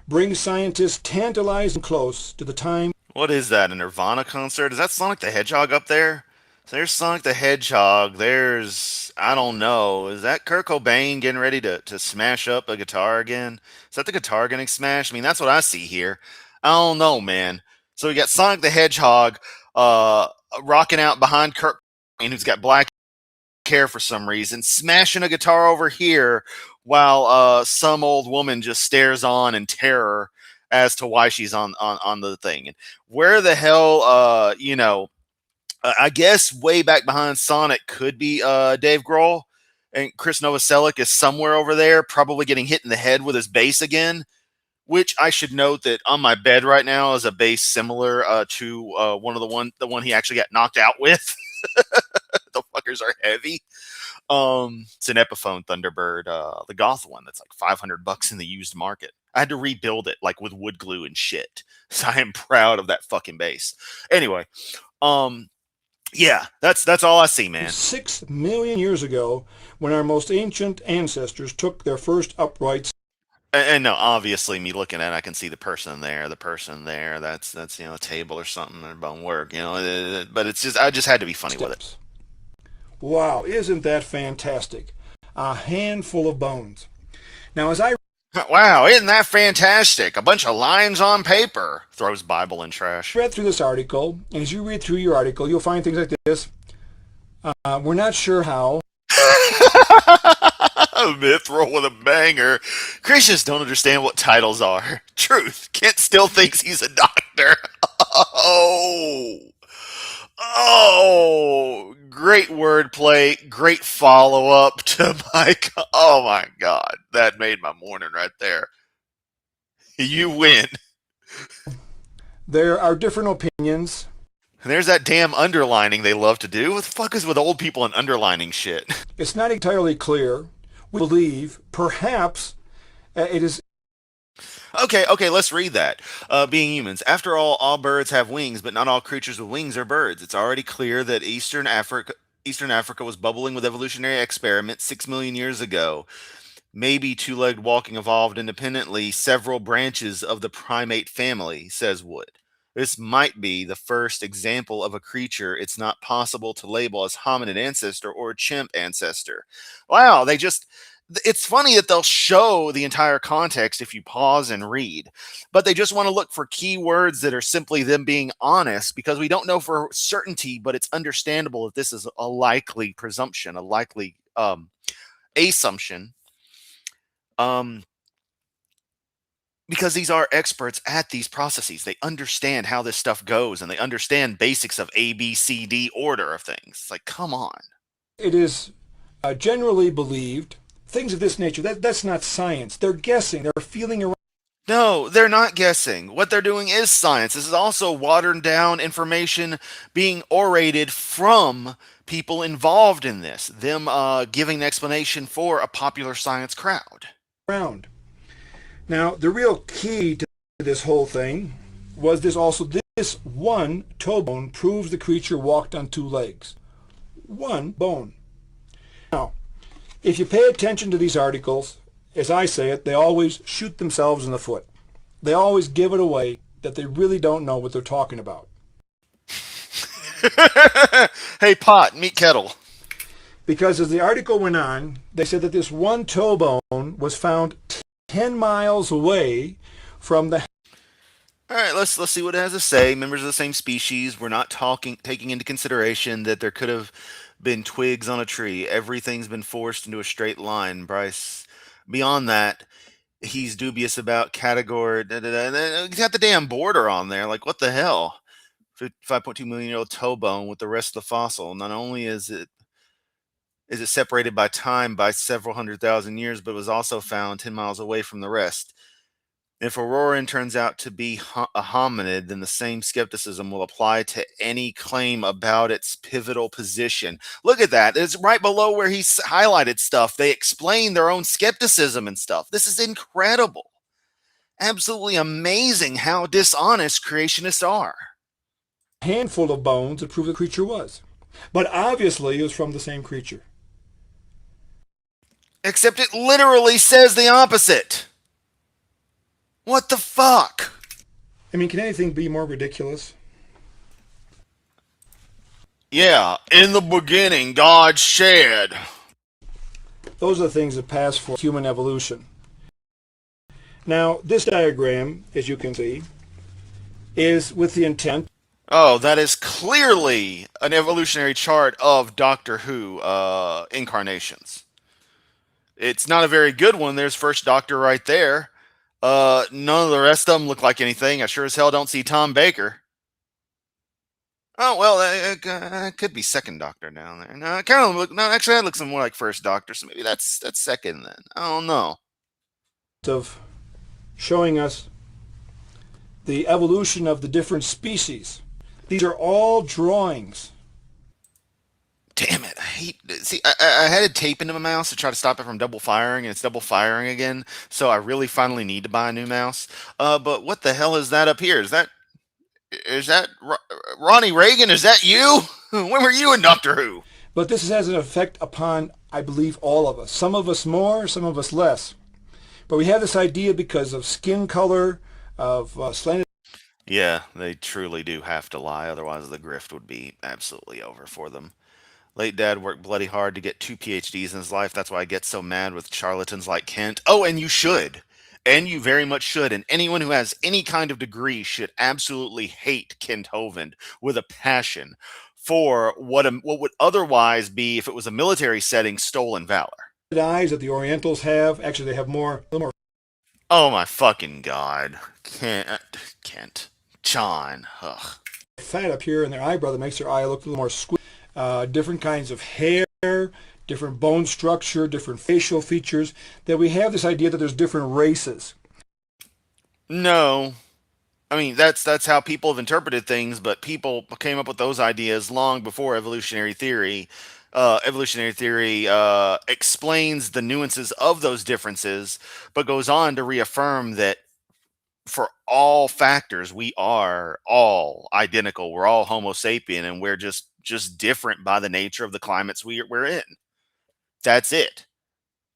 brings scientists tantalizing close to the time. What is that, a Nirvana concert? Is that Sonic the Hedgehog up there? So there's Sonic the Hedgehog. There's, I don't know, is that Kurt Cobain getting ready to smash up a guitar again? Is that the guitar getting smashed? I mean, that's what I see here. I don't know, man. So we got Sonic the Hedgehog rocking out behind Kurt Cobain, who's got black hair for some reason, smashing a guitar over here while some old woman just stares on in terror as to why she's on the thing. And where the hell, I guess way back behind Sonic could be Dave Grohl, and Chris Novoselic is somewhere over there, probably getting hit in the head with his bass again. Which I should note that on my bed right now is a bass similar to the one he actually got knocked out with. The fuckers are heavy. It's an Epiphone Thunderbird, the Goth one that's like $500 in the used market. I had to rebuild it like with wood glue and shit. So I am proud of that fucking bass. Anyway, yeah, that's all I see, man. 6 million years ago, when our most ancient ancestors took their first upright And no, obviously, me looking at it, I can see the person there, the person there. That's a table or something or bone work, But it's just I just had to be funny with it. steps. Wow, isn't that fantastic? A handful of bones. Now, as I Wow, isn't that fantastic? A bunch of lines on paper. Throws Bible in trash. read through this article, and as you read through your article, you'll find things like this. We're not sure how. Mithril with a banger. Christians don't understand what titles are. Truth. Kent still thinks he's a doctor. Oh. Oh. Great wordplay. Great follow up to my. Oh my God. That made my morning right there. You win. There are different opinions. And there's that damn underlining they love to do. What the fuck is with old people and underlining shit? It's not entirely clear. We believe perhaps it is Okay, let's read that. Being humans. After all birds have wings, but not all creatures with wings are birds. It's already clear that Eastern Africa was bubbling with evolutionary experiments 6 million years ago. Maybe two-legged walking evolved independently several branches of the primate family, says Wood. This might be the first example of a creature it's not possible to label as hominid ancestor or chimp ancestor. Wow, it's funny that they'll show the entire context if you pause and read, but they just want to look for key words that are simply them being honest because we don't know for certainty, but it's understandable that this is a likely presumption, a likely assumption. Um, because these are experts at these processes. They understand how this stuff goes and they understand basics of A, B, C, D order of things. It's like, come on. It is generally believed things of this nature. That's not science. They're guessing. They're feeling around. No, they're not guessing. What they're doing is science. This is also watered down information being orated from people involved in this, them giving an explanation for a popular science crowd. Now, the real key to this whole thing was this one toe bone proves the creature walked on two legs. One bone. Now, if you pay attention to these articles, as I say it, they always shoot themselves in the foot. They always give it away that they really don't know what they're talking about. Hey, pot, meet kettle. Because as the article went on, they said that this one toe bone was found 10 miles away from the. All right, let's see what it has to say. Members of the same species. We're not taking into consideration that there could have been twigs on a tree. Everything's been forced into a straight line, Bryce. Beyond that, he's dubious about category. He's got the damn border on there. Like, what the hell? 5.2 million-year-old toe bone with the rest of the fossil. Not only is it separated by time by several 100,000 years, but it was also found 10 miles away from the rest. If Auroran turns out to be a hominid, then the same skepticism will apply to any claim about its pivotal position. Look at that. It's right below where he highlighted stuff. They explain their own skepticism and stuff. This is incredible. Absolutely amazing how dishonest creationists are. Handful of bones to prove the creature was. But obviously it was from the same creature. Except it literally says the opposite. What the fuck? I mean, can anything be more ridiculous? Yeah, in the beginning, God said. Those are the things that pass for human evolution. Now, this diagram, as you can see, is with the intent. Oh, that is clearly an evolutionary chart of Doctor Who incarnations. It's not a very good one. There's first Doctor right there. None of the rest of them look like anything. I sure as hell don't see Tom Baker. Oh well, it could be second Doctor down there. No, it kind of look. No, actually, that looks more like first Doctor. So maybe that's second then. I don't know. Of showing us the evolution of the different species. These are all drawings. Damn it! I hate. See, I had a tape into my mouse to try to stop it from double firing, and it's double firing again. So I really finally need to buy a new mouse. But what the hell is that up here? Is that Ronnie Reagan? Is that you? When were you in Doctor Who? But this has an effect upon, I believe, all of us. Some of us more, some of us less. But we have this idea because of skin color, of slanted. Yeah, they truly do have to lie, otherwise the grift would be absolutely over for them. Late dad worked bloody hard to get two PhDs in his life. That's why I get so mad with charlatans like Kent. Oh, and you should. And you very much should. And anyone who has any kind of degree should absolutely hate Kent Hovind with a passion for what would otherwise be, if it was a military setting, stolen valor. Eyes that the Orientals have. Actually, they have a little more Oh my fucking god. Kent. John. Ugh. fat up here in their eyebrow that makes their eye look a little more squishy. Different kinds of hair, different bone structure, different facial features. That we have this idea that there's different races. No. I mean, that's how people have interpreted things, but people came up with those ideas long before evolutionary theory. Evolutionary theory explains the nuances of those differences, but goes on to reaffirm that for all factors, we are all identical. We're all Homo sapien, and we're just different by the nature of the climates we're in. That's it.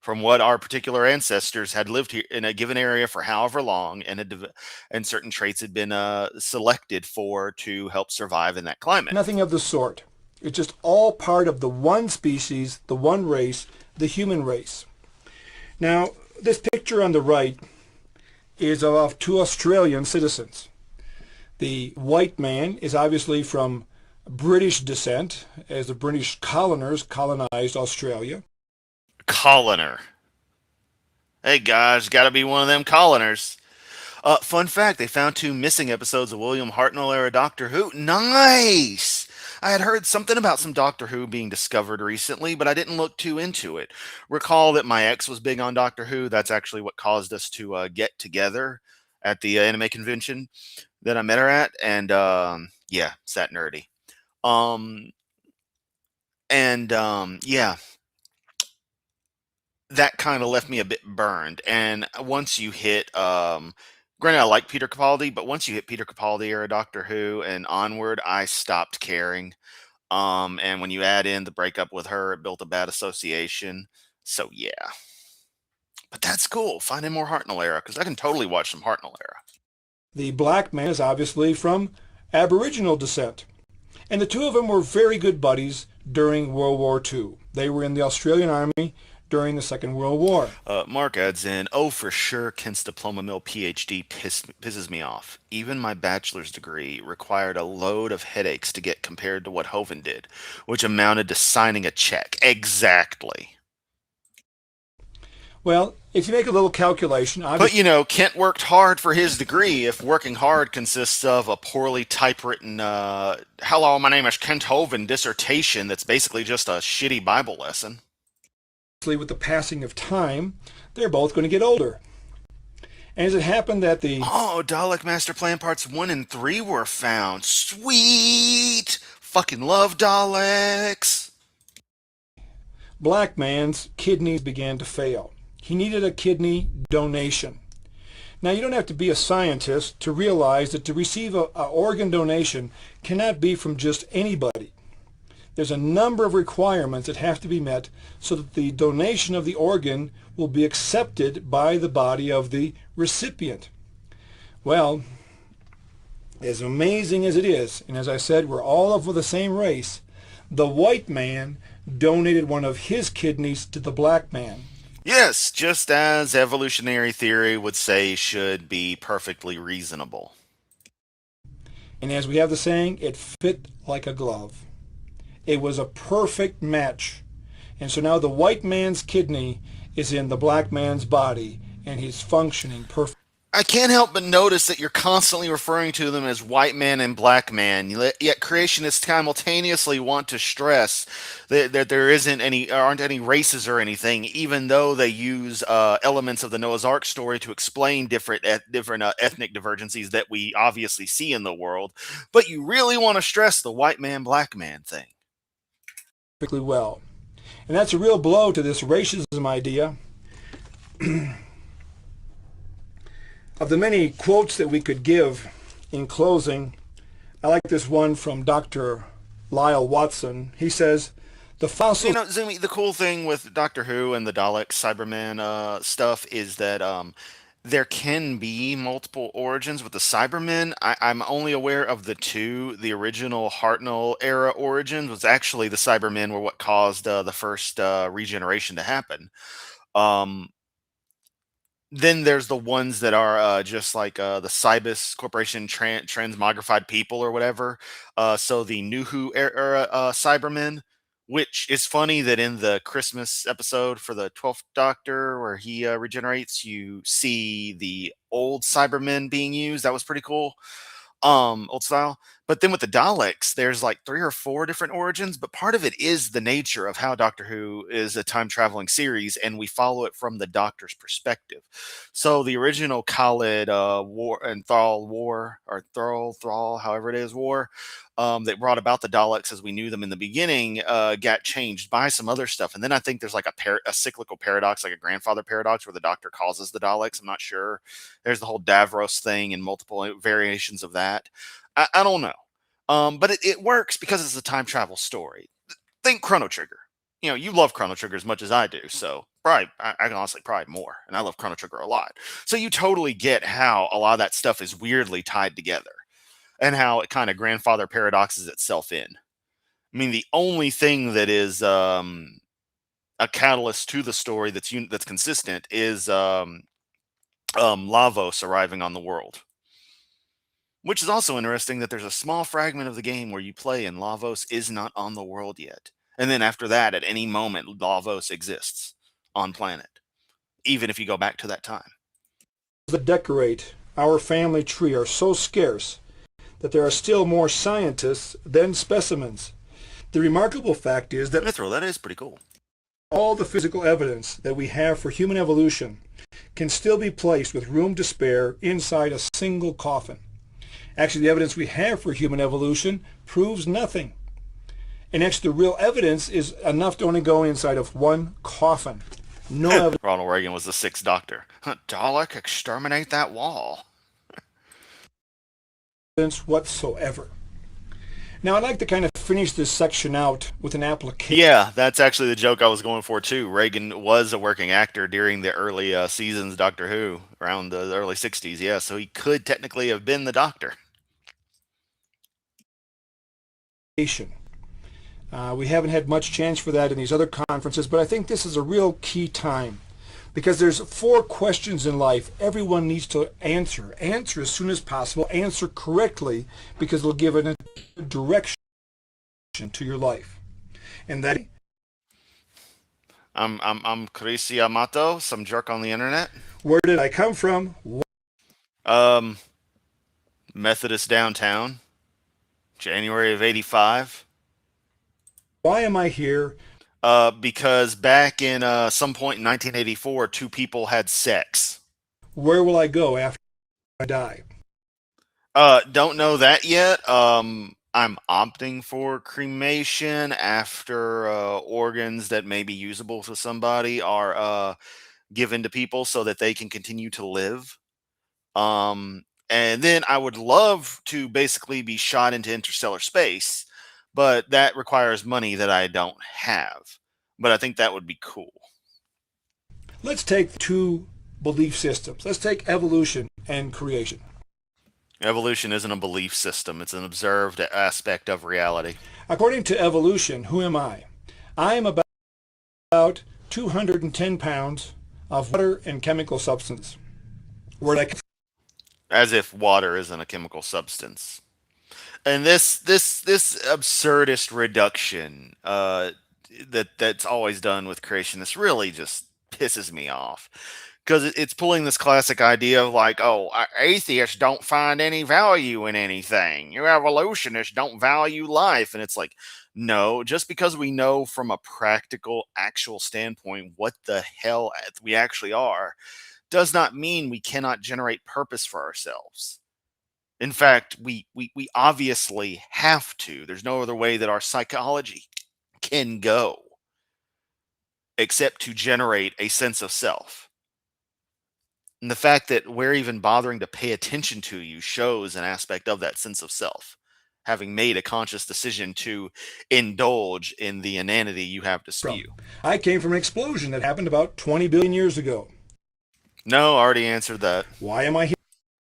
From what our particular ancestors had lived here in a given area for however long, and and certain traits had been selected for to help survive in that climate. Nothing of the sort. It's just all part of the one species, the one race, the human race. Now, this picture on the right is of two Australian citizens. The white man is obviously from British descent, as the British colonizers colonized Australia. Coloner. Hey guys, got to be one of them coloners. Fun fact: they found two missing episodes of William Hartnell era Doctor Who. Nice. I had heard something about some Doctor Who being discovered recently, but I didn't look too into it. Recall that my ex was big on Doctor Who. That's actually what caused us to get together at the anime convention that I met her at, and yeah, it's that nerdy. Um, and yeah, that kind of left me a bit burned. And once you hit, granted, I like Peter Capaldi, but once you hit Peter Capaldi era Doctor Who and onward, I stopped caring. And when you add in the breakup with her, it built a bad association. So yeah, but that's cool. Finding more Hartnell era because I can totally watch some Hartnell era. The black man is obviously from Aboriginal descent. And the two of them were very good buddies during World War II. They were in the Australian Army during the Second World War. Mark adds in, oh, for sure, Kent's diploma mill PhD pisses me off. Even my bachelor's degree required a load of headaches to get compared to what Hovind did, which amounted to signing a check. Exactly. Well, if you make a little calculation, But obviously you know, Kent worked hard for his degree. If working hard consists of a poorly typewritten, hello, my name is Kent Hovind dissertation that's basically just a shitty Bible lesson. with the passing of time, they're both going to get older. And as it happened that the Oh, Dalek Master Plan Parts 1 and 3 were found. Sweet! Fucking love Daleks! black man's kidneys began to fail, he needed a kidney donation. Now, you don't have to be a scientist to realize that to receive an organ donation cannot be from just anybody. There's a number of requirements that have to be met so that the donation of the organ will be accepted by the body of the recipient. Well, as amazing as it is, and as I said, we're all of the same race, the white man donated one of his kidneys to the black man. Yes, just as evolutionary theory would say should be perfectly reasonable. And as we have the saying, it fit like a glove. It was a perfect match. And so now the white man's kidney is in the black man's body, and he's functioning perfectly. I can't help but notice that you're constantly referring to them as white man and black man, yet creationists simultaneously want to stress that there aren't any races or anything, even though they use elements of the Noah's Ark story to explain different ethnic divergencies that we obviously see in the world. But you really want to stress the white man, black man thing. Well. And that's a real blow to this racism idea. Of the many quotes that we could give in closing, I like this one from Dr. Lyle Watson. He says, the fossil... You know, Zumi, the cool thing with Doctor Who and the Dalek Cyberman stuff is that there can be multiple origins with the Cybermen. I'm only aware of the two. The original Hartnell era origins was actually the Cybermen were what caused the first regeneration to happen. Um, then there's the ones that are just like the Cybus Corporation transmogrified people or whatever. So the Nuhu era Cybermen, which is funny that in the Christmas episode for the 12th Doctor where he regenerates, you see the old Cybermen being used. That was pretty cool. Old style. But then with the Daleks, there's like 3 or 4 different origins, but part of it is the nature of how Doctor Who is a time traveling series, and we follow it from the Doctor's perspective. So the original Khalid War and Thrall War, or Thrall, however it is, war, that brought about the Daleks as we knew them in the beginning, got changed by some other stuff. And then I think there's like a cyclical paradox, like a grandfather paradox, where the Doctor causes the Daleks. I'm not sure. There's the whole Davros thing and multiple variations of that. I don't know. But it works because it's a time travel story. Think Chrono Trigger. You know, you love Chrono Trigger as much as I do, so probably I can honestly probably more, and I love Chrono Trigger a lot. So you totally get how a lot of that stuff is weirdly tied together, and how it kind of grandfather paradoxes itself in. I mean, the only thing that is a catalyst to the story that's consistent is Lavos arriving on the world. Which is also interesting that there's a small fragment of the game where you play and Lavos is not on the world yet. And then after that, at any moment, Lavos exists on planet, even if you go back to that time. That decorate our family tree are so scarce that there are still more scientists than specimens. The remarkable fact is that Mithril, that is pretty cool. all the physical evidence that we have for human evolution can still be placed with room to spare inside a single coffin. Actually, the evidence we have for human evolution proves nothing. And actually, the real evidence is enough to only go inside of one coffin. No Ronald Reagan was the sixth doctor. Dalek, exterminate that wall. evidence whatsoever. Now, I'd like to kind of finish this section out with an application. Yeah, that's actually the joke I was going for too. Reagan was a working actor during the early seasons of Doctor Who, around the early 60s, yeah, so he could technically have been the doctor. We haven't had much chance for that in these other conferences, but I think this is a real key time because there's 4 questions in life everyone needs to answer. Answer as soon as possible. Answer correctly because it'll give a direction to your life. And that I'm Chris Yamato, some jerk on the internet. where did I come from? Um, Methodist downtown, January of '85. Why am I here? Because back in some point in 1984, 2 people had sex. Where will I go after I die? Don't know that yet. I'm opting for cremation after organs that may be usable for somebody are given to people so that they can continue to live. And then I would love to basically be shot into interstellar space, but that requires money that I don't have. But I think that would be cool. Let's take 2 belief systems. Let's take evolution and creation. Evolution isn't a belief system, it's an observed aspect of reality. According to evolution, who am I? I am about 210 pounds of water and chemical substance. Where did I As if water isn't a chemical substance. And this absurdist reduction that's always done with creation, this really just pisses me off because it's pulling this classic idea of like, oh, atheists don't find any value in anything, you evolutionists don't value life, and it's like, no, just because we know from a practical actual standpoint what the hell we actually are does not mean we cannot generate purpose for ourselves. In fact, we obviously have to. There's no other way that our psychology can go except to generate a sense of self. And the fact that we're even bothering to pay attention to you shows an aspect of that sense of self, having made a conscious decision to indulge in the inanity you have to from? spew. I came from an explosion that happened about 20 billion years ago. No, I already answered that. Why am I here?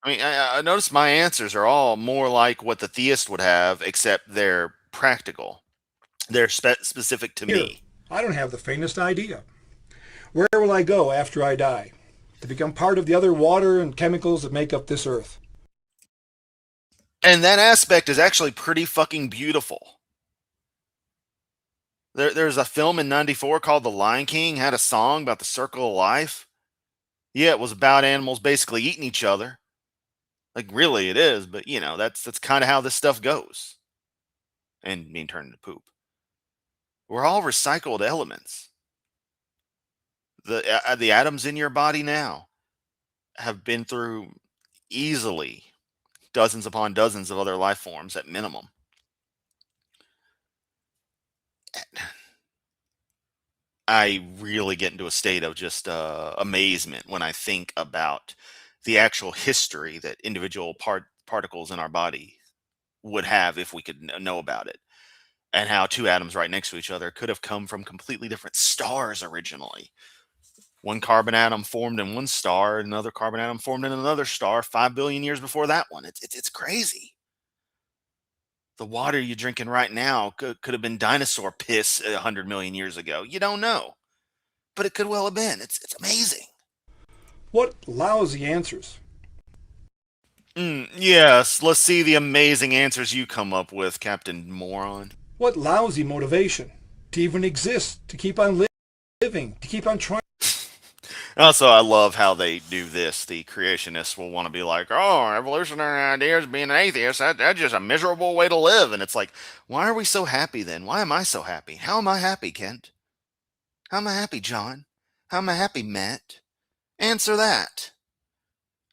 I mean, I notice my answers are all more like what the theist would have, except they're practical. They're specific to me. I don't have the faintest idea. Where will I go after I die? To become part of the other water and chemicals that make up this earth. And that aspect is actually pretty fucking beautiful. There's a film in '94 called The Lion King, had a song about the circle of life. Yeah, it was about animals basically eating each other. Like really, it is. But that's kind of how this stuff goes, and being turned into poop. We're all recycled elements. The atoms in your body now have been through easily dozens upon dozens of other life forms at minimum. I really get into a state of just amazement when I think about the actual history that individual particles in our body would have if we could know about it, and how two atoms right next to each other could have come from completely different stars originally. One carbon atom formed in one star, another carbon atom formed in another star 5 billion years before that one. It's crazy. The water you're drinking right now could have been dinosaur piss 100 million years ago. You don't know, but it could well have been. It's amazing. What lousy answers. Yes, let's see the amazing answers you come up with, Captain Moron. What lousy motivation to even exist, to keep on living, to keep on trying. Also, I love how they do this. The creationists will want to be like, oh, evolutionary ideas, being an atheist, that's just a miserable way to live. And it's like, why are we so happy then? Why am I so happy? How am I happy, Kent? How am I happy, John? How am I happy, Matt? Answer that.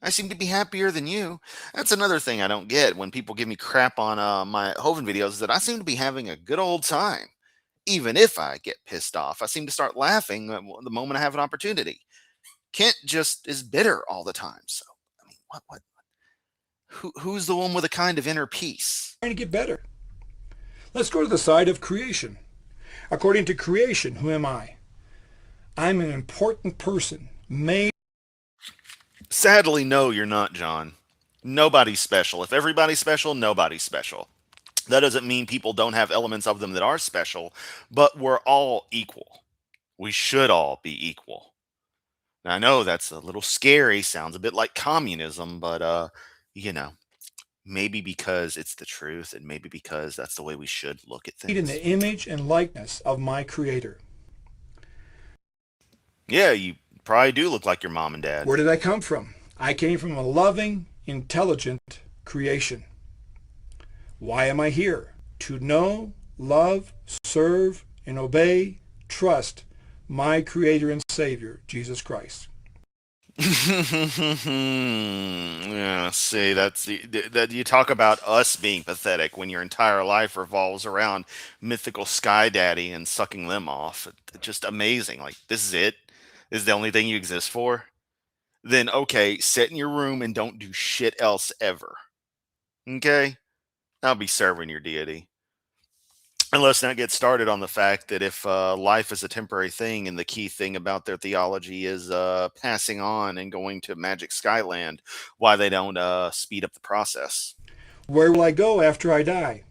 I seem to be happier than you. That's another thing I don't get when people give me crap on my Hoven videos, is that I seem to be having a good old time. Even if I get pissed off, I seem to start laughing the moment I have an opportunity. Kent just is bitter all the time. So, I mean, what? Who's the one with a kind of inner peace? To get better. Let's go to the side of creation. According to creation, who am I? I'm an important person, made. Sadly, no, you're not, John. Nobody's special. If everybody's special, nobody's special. That doesn't mean people don't have elements of them that are special, but we're all equal. We should all be equal. Now, I know that's a little scary, sounds a bit like communism, but you know, maybe because it's the truth, and maybe because that's the way we should look at in things. the image and likeness of my Creator. Yeah, you probably do look like your mom and dad. Where did I come from? I came from a loving, intelligent creation. Why am I here? To know, love, serve, and obey, trust my Creator and Savior, Jesus Christ. Yeah, see, that you talk about us being pathetic when your entire life revolves around mythical Sky Daddy and sucking them off. Just amazing. Like, this is it? This is the only thing you exist for? Then, okay, sit in your room and don't do shit else ever. Okay? I'll be serving your deity. And let's not get started on the fact that if life is a temporary thing, and the key thing about their theology is passing on and going to Magic Skyland, why they don't speed up the process. Where will I go after I die?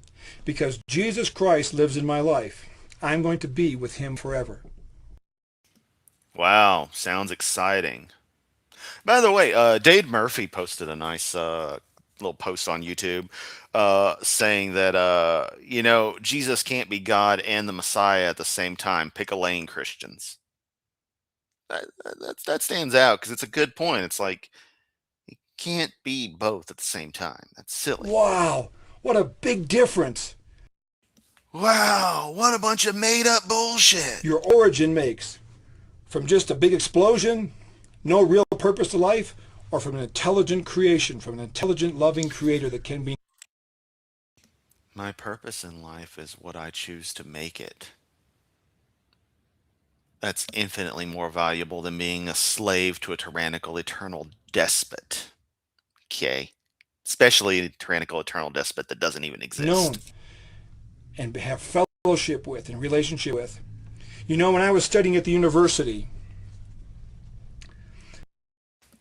Because Jesus Christ lives in my life. I'm going to be with him forever. Wow, sounds exciting. By the way, Dade Murphy posted a nice little post on YouTube saying that, Jesus can't be God and the Messiah at the same time. Pick a lane, Christians. That stands out because it's a good point. It's like, can't be both at the same time. That's silly. Wow, what a big difference Wow, what a bunch of made up bullshit. your origin makes. From just a big explosion, no real purpose to life, or from an intelligent creation, from an intelligent, loving creator that can be. My purpose in life is what I choose to make it. That's infinitely more valuable than being a slave to a tyrannical eternal despot. Okay? Especially a tyrannical eternal despot that doesn't even exist. Known and have fellowship with and relationship with. You know, when I was studying at the university,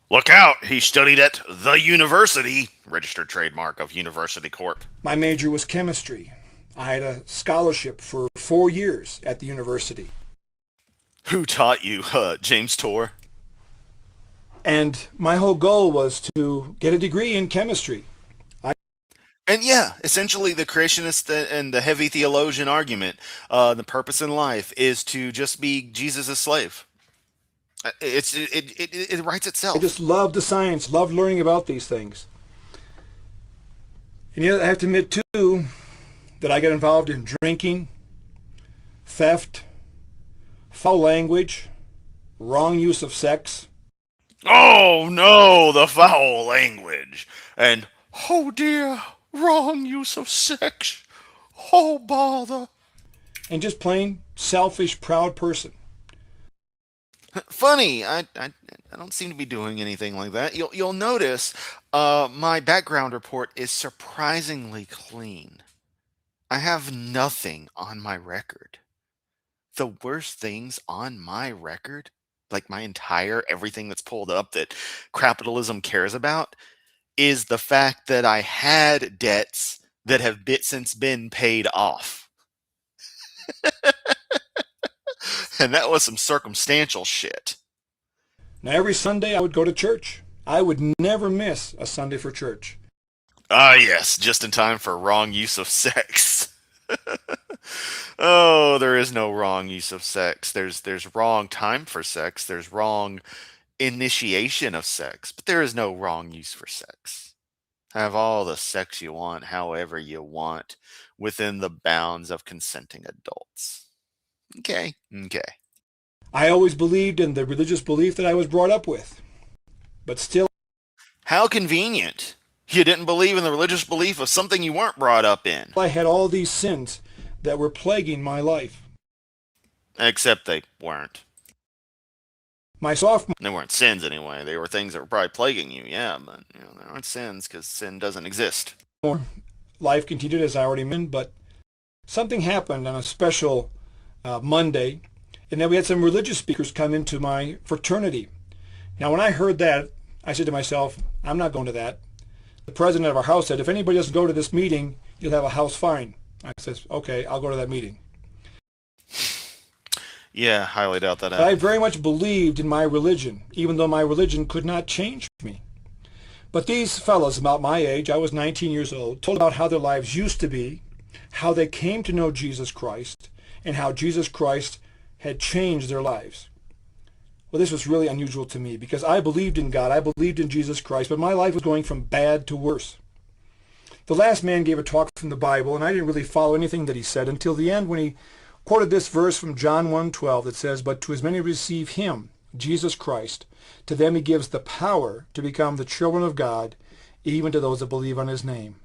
Look out, he studied at the university. Registered trademark of University Corp. my major was chemistry. I had a scholarship for 4 years at the university. Who taught you, James Tor? And my whole goal was to get a degree in chemistry. And yeah, essentially the creationist and the heavy theologian argument, the purpose in life is to just be Jesus' slave. It writes I itself. just loved the science, loved learning about these things. And yet I have to admit, too, that I get involved in drinking, theft, foul language, wrong use of sex, Oh no, the foul language. And, oh dear, wrong use of sex. Oh bother. and just plain selfish, proud person. Funny, I don't seem to be doing anything like that. You'll notice my background report is surprisingly clean. I have nothing on my record. The worst things on my record, like my entire everything that's pulled up that capitalism cares about, is the fact that I had debts that have since been paid off. And that was some circumstantial shit. Now, every Sunday I would go to church. I would never miss a Sunday for church. Ah, yes, just in time for wrong use of sex. Oh, there is no wrong use of sex. There's wrong time for sex. There's wrong initiation of sex, but there is no wrong use for sex. Have all the sex you want, however you want, within the bounds of consenting adults. Okay, okay. I always believed in the religious belief that I was brought up with. But still, How convenient. You didn't believe in the religious belief of something you weren't brought up in. I had all these sins that were plaguing my life. Except they weren't. My sophomore They weren't sins anyway. They were things that were probably plaguing you, yeah, but they aren't sins because sin doesn't exist. life continued as I already mentioned, but something happened on a special Monday, and then we had some religious speakers come into my fraternity. Now, when I heard that, I said to myself, I'm not going to that. The president of our house said, if anybody doesn't go to this meeting, you'll have a house fine. I said, okay, I'll go to that meeting. Yeah, highly doubt that But I happened. very much believed in my religion, even though my religion could not change me. But these fellows about my age, I was 19 years old, told about how their lives used to be, how they came to know Jesus Christ, and how Jesus Christ had changed their lives. Well, this was really unusual to me because I believed in God, I believed in Jesus Christ, but my life was going from bad to worse. The last man gave a talk from the Bible, and I didn't really follow anything that he said until the end when he quoted this verse from John 1:12 that says, but to as many receive him, Jesus Christ, to them he gives the power to become the children of God, even to those that believe on his name.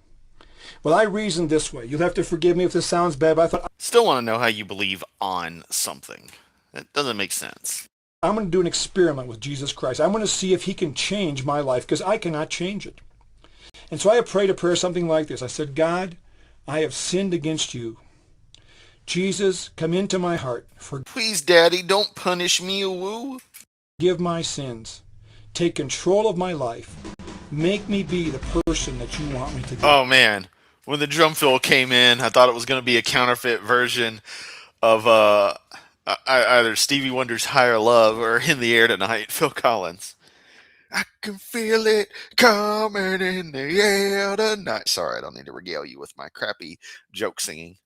Well, I reasoned this way. You'll have to forgive me if this sounds bad, but I thought Still want to know how you believe on something. That doesn't make sense. I'm going to do an experiment with Jesus Christ. I'm going to see if he can change my life because I cannot change it. And so I prayed a prayer something like this. I said, God, I have sinned against you. Jesus, come into my heart. Please, Daddy, don't punish me, woo. Forgive my sins. Take control of my life. Make me be the person that you want me to be. Oh man, when the drum fill came in, I thought it was going to be a counterfeit version of either Stevie Wonder's "Higher Love" or "In the Air Tonight," Phil Collins. I can feel it coming in the air tonight. Sorry, I don't need to regale you with my crappy joke singing.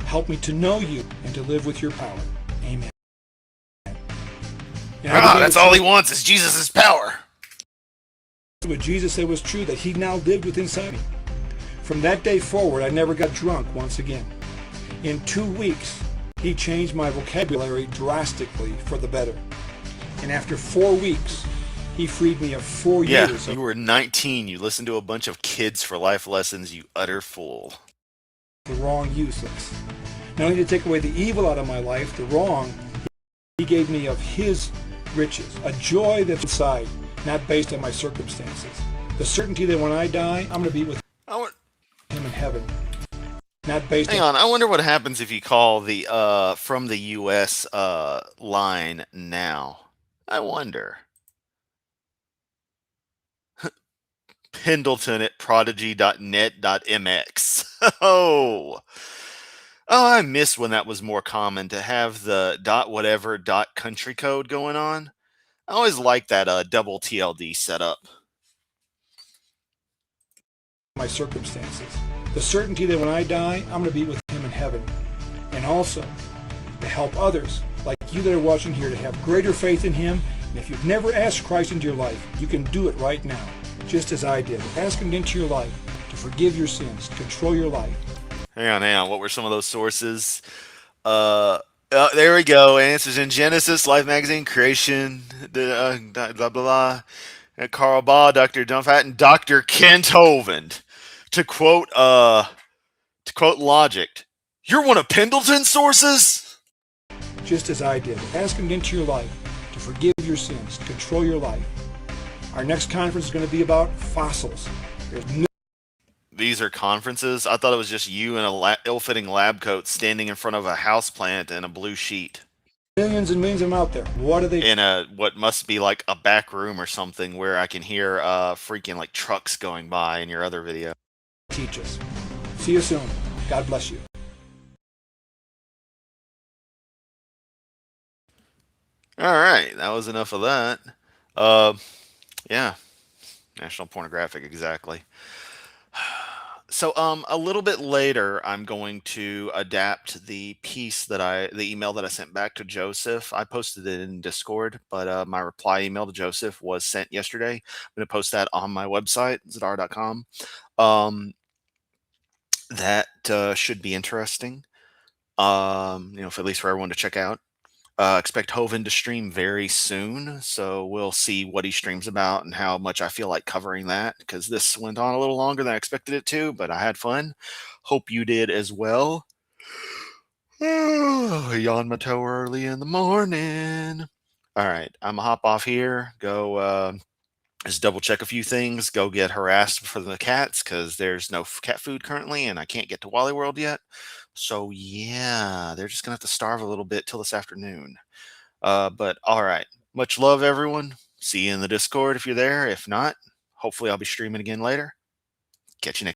Help me to know you and to live with your power. Amen. That's all he wants is Jesus' power. What Jesus said was true, that he now lived within inside me. From that day forward, I never got drunk once again. In 2 weeks, he changed my vocabulary drastically for the better. And after 4 weeks, he freed me of 4 years Yeah, you were 19. You listened to a bunch of Kids for Life lessons, you utter fool. the wrong use of this. Not only to take away the evil out of my life, the wrong, he gave me of his riches, a joy that's inside, not based on my circumstances. The certainty that when I die, I'm going to be with him in heaven. Not based Hang on, I wonder what happens if you call the from the US line now. I wonder. Pendleton at prodigy.net.mx. Oh, I miss when that was more common to have the dot whatever dot country code going on. I always liked that double TLD setup. my circumstances. The certainty that when I die, I'm going to be with him in heaven. And also to help others like you that are watching here to have greater faith in him. And if you've never asked Christ into your life, you can do it right now, just as I did. Ask him into your life. forgive your sins, to control your life. Hang on. What were some of those sources? Uh, there we go. Answers in Genesis, Life Magazine, Creation, blah blah blah. Carl Baugh, Dr. Dunfat, Dr. Kent Hovind. To quote, uh, to quote Logic, "You're one of Pendleton's sources." Just as I did. Ask him into your life, to forgive your sins, to control your life. Our next conference is going to be about fossils. There's These are conferences. I thought it was just you in a ill-fitting lab coat standing in front of a house plant and a blue sheet millions and millions of them out there. What do they in a what must be like a back room or something where I can hear freaking like trucks going by in your other video. teach us? See you soon. God bless you. All right, that was enough of that. Uh, yeah, National Pornographic, exactly. So, a little bit later, I'm going to adapt the email that I sent back to Joseph. I posted it in Discord, but my reply email to Joseph was sent yesterday. I'm going to post that on my website, zadar.com. That should be interesting. For at least for everyone to check out. Expect Hovind to stream very soon, so we'll see what he streams about and how much I feel like covering that, because this went on a little longer than I expected it to, but I had fun. Hope you did as well. Yamato early in the morning. All right, I'm gonna hop off here. Go just double check a few things. Go get harassed for the cats because there's no cat food currently, and I can't get to Wally World yet. So yeah, they're just gonna have to starve a little bit till this afternoon. But all right. Much love, everyone. See you in the Discord if you're there. If not, hopefully I'll be streaming again later. Catch you next.